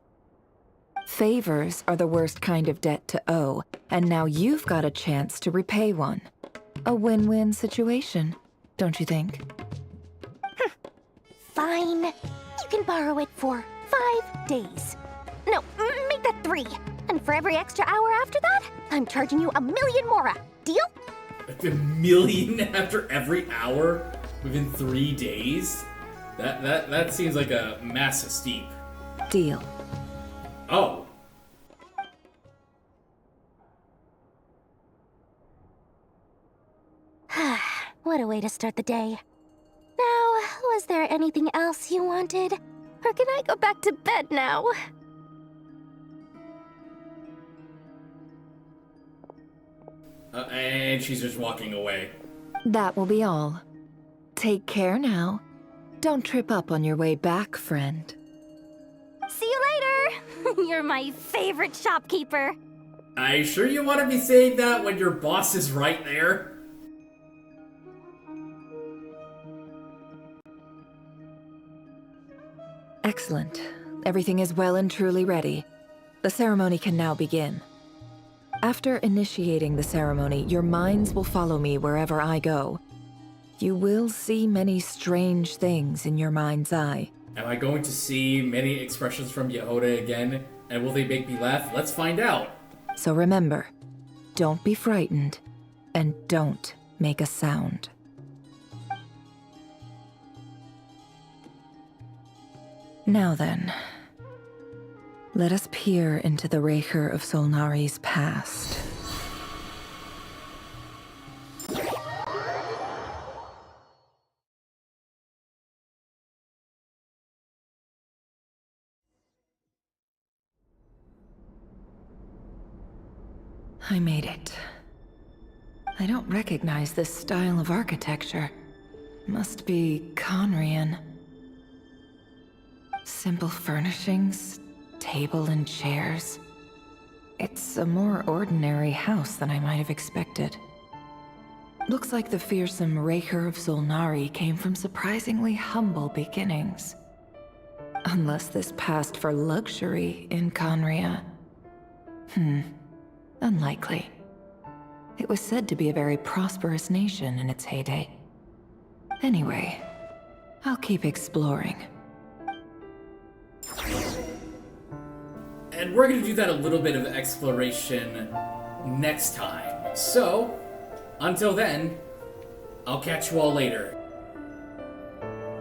Favors are the worst kind of debt to owe, and now you've got a chance to repay one. A win-win situation, don't you think? Fine. You can borrow it for 5 days. No, make that 3. And for every extra hour after that, I'm charging you 1,000,000 mora. Deal? $1 million after every hour within 3 days? That seems like a massive steep. Deal. Oh. What a way to start the day. Now, was there anything else you wanted? Or can I go back to bed now? And she's just walking away. That will be all. Take care now. Don't trip up on your way back, friend. See you later! You're my favorite shopkeeper. Are you sure you want to be saying that when your boss is right there? Excellent. Everything is well and truly ready. The ceremony can now begin. After initiating the ceremony, your minds will follow me wherever I go. You will see many strange things in your mind's eye. Am I going to see many expressions from Jahoda again? And will they make me laugh? Let's find out. So remember, don't be frightened, and don't make a sound. Now then, let us peer into the Rerir of Solnari's past. I made it. I don't recognize this style of architecture. Must be Conrian. Simple furnishings, table and chairs. It's a more ordinary house than I might have expected. Looks like the fearsome Rerir of Solnari came from surprisingly humble beginnings. Unless this passed for luxury in Conria. Unlikely. It was said to be a very prosperous nation in its heyday. Anyway, I'll keep exploring. And we're going to do that a little bit of exploration next time. So, until then, I'll catch you all later.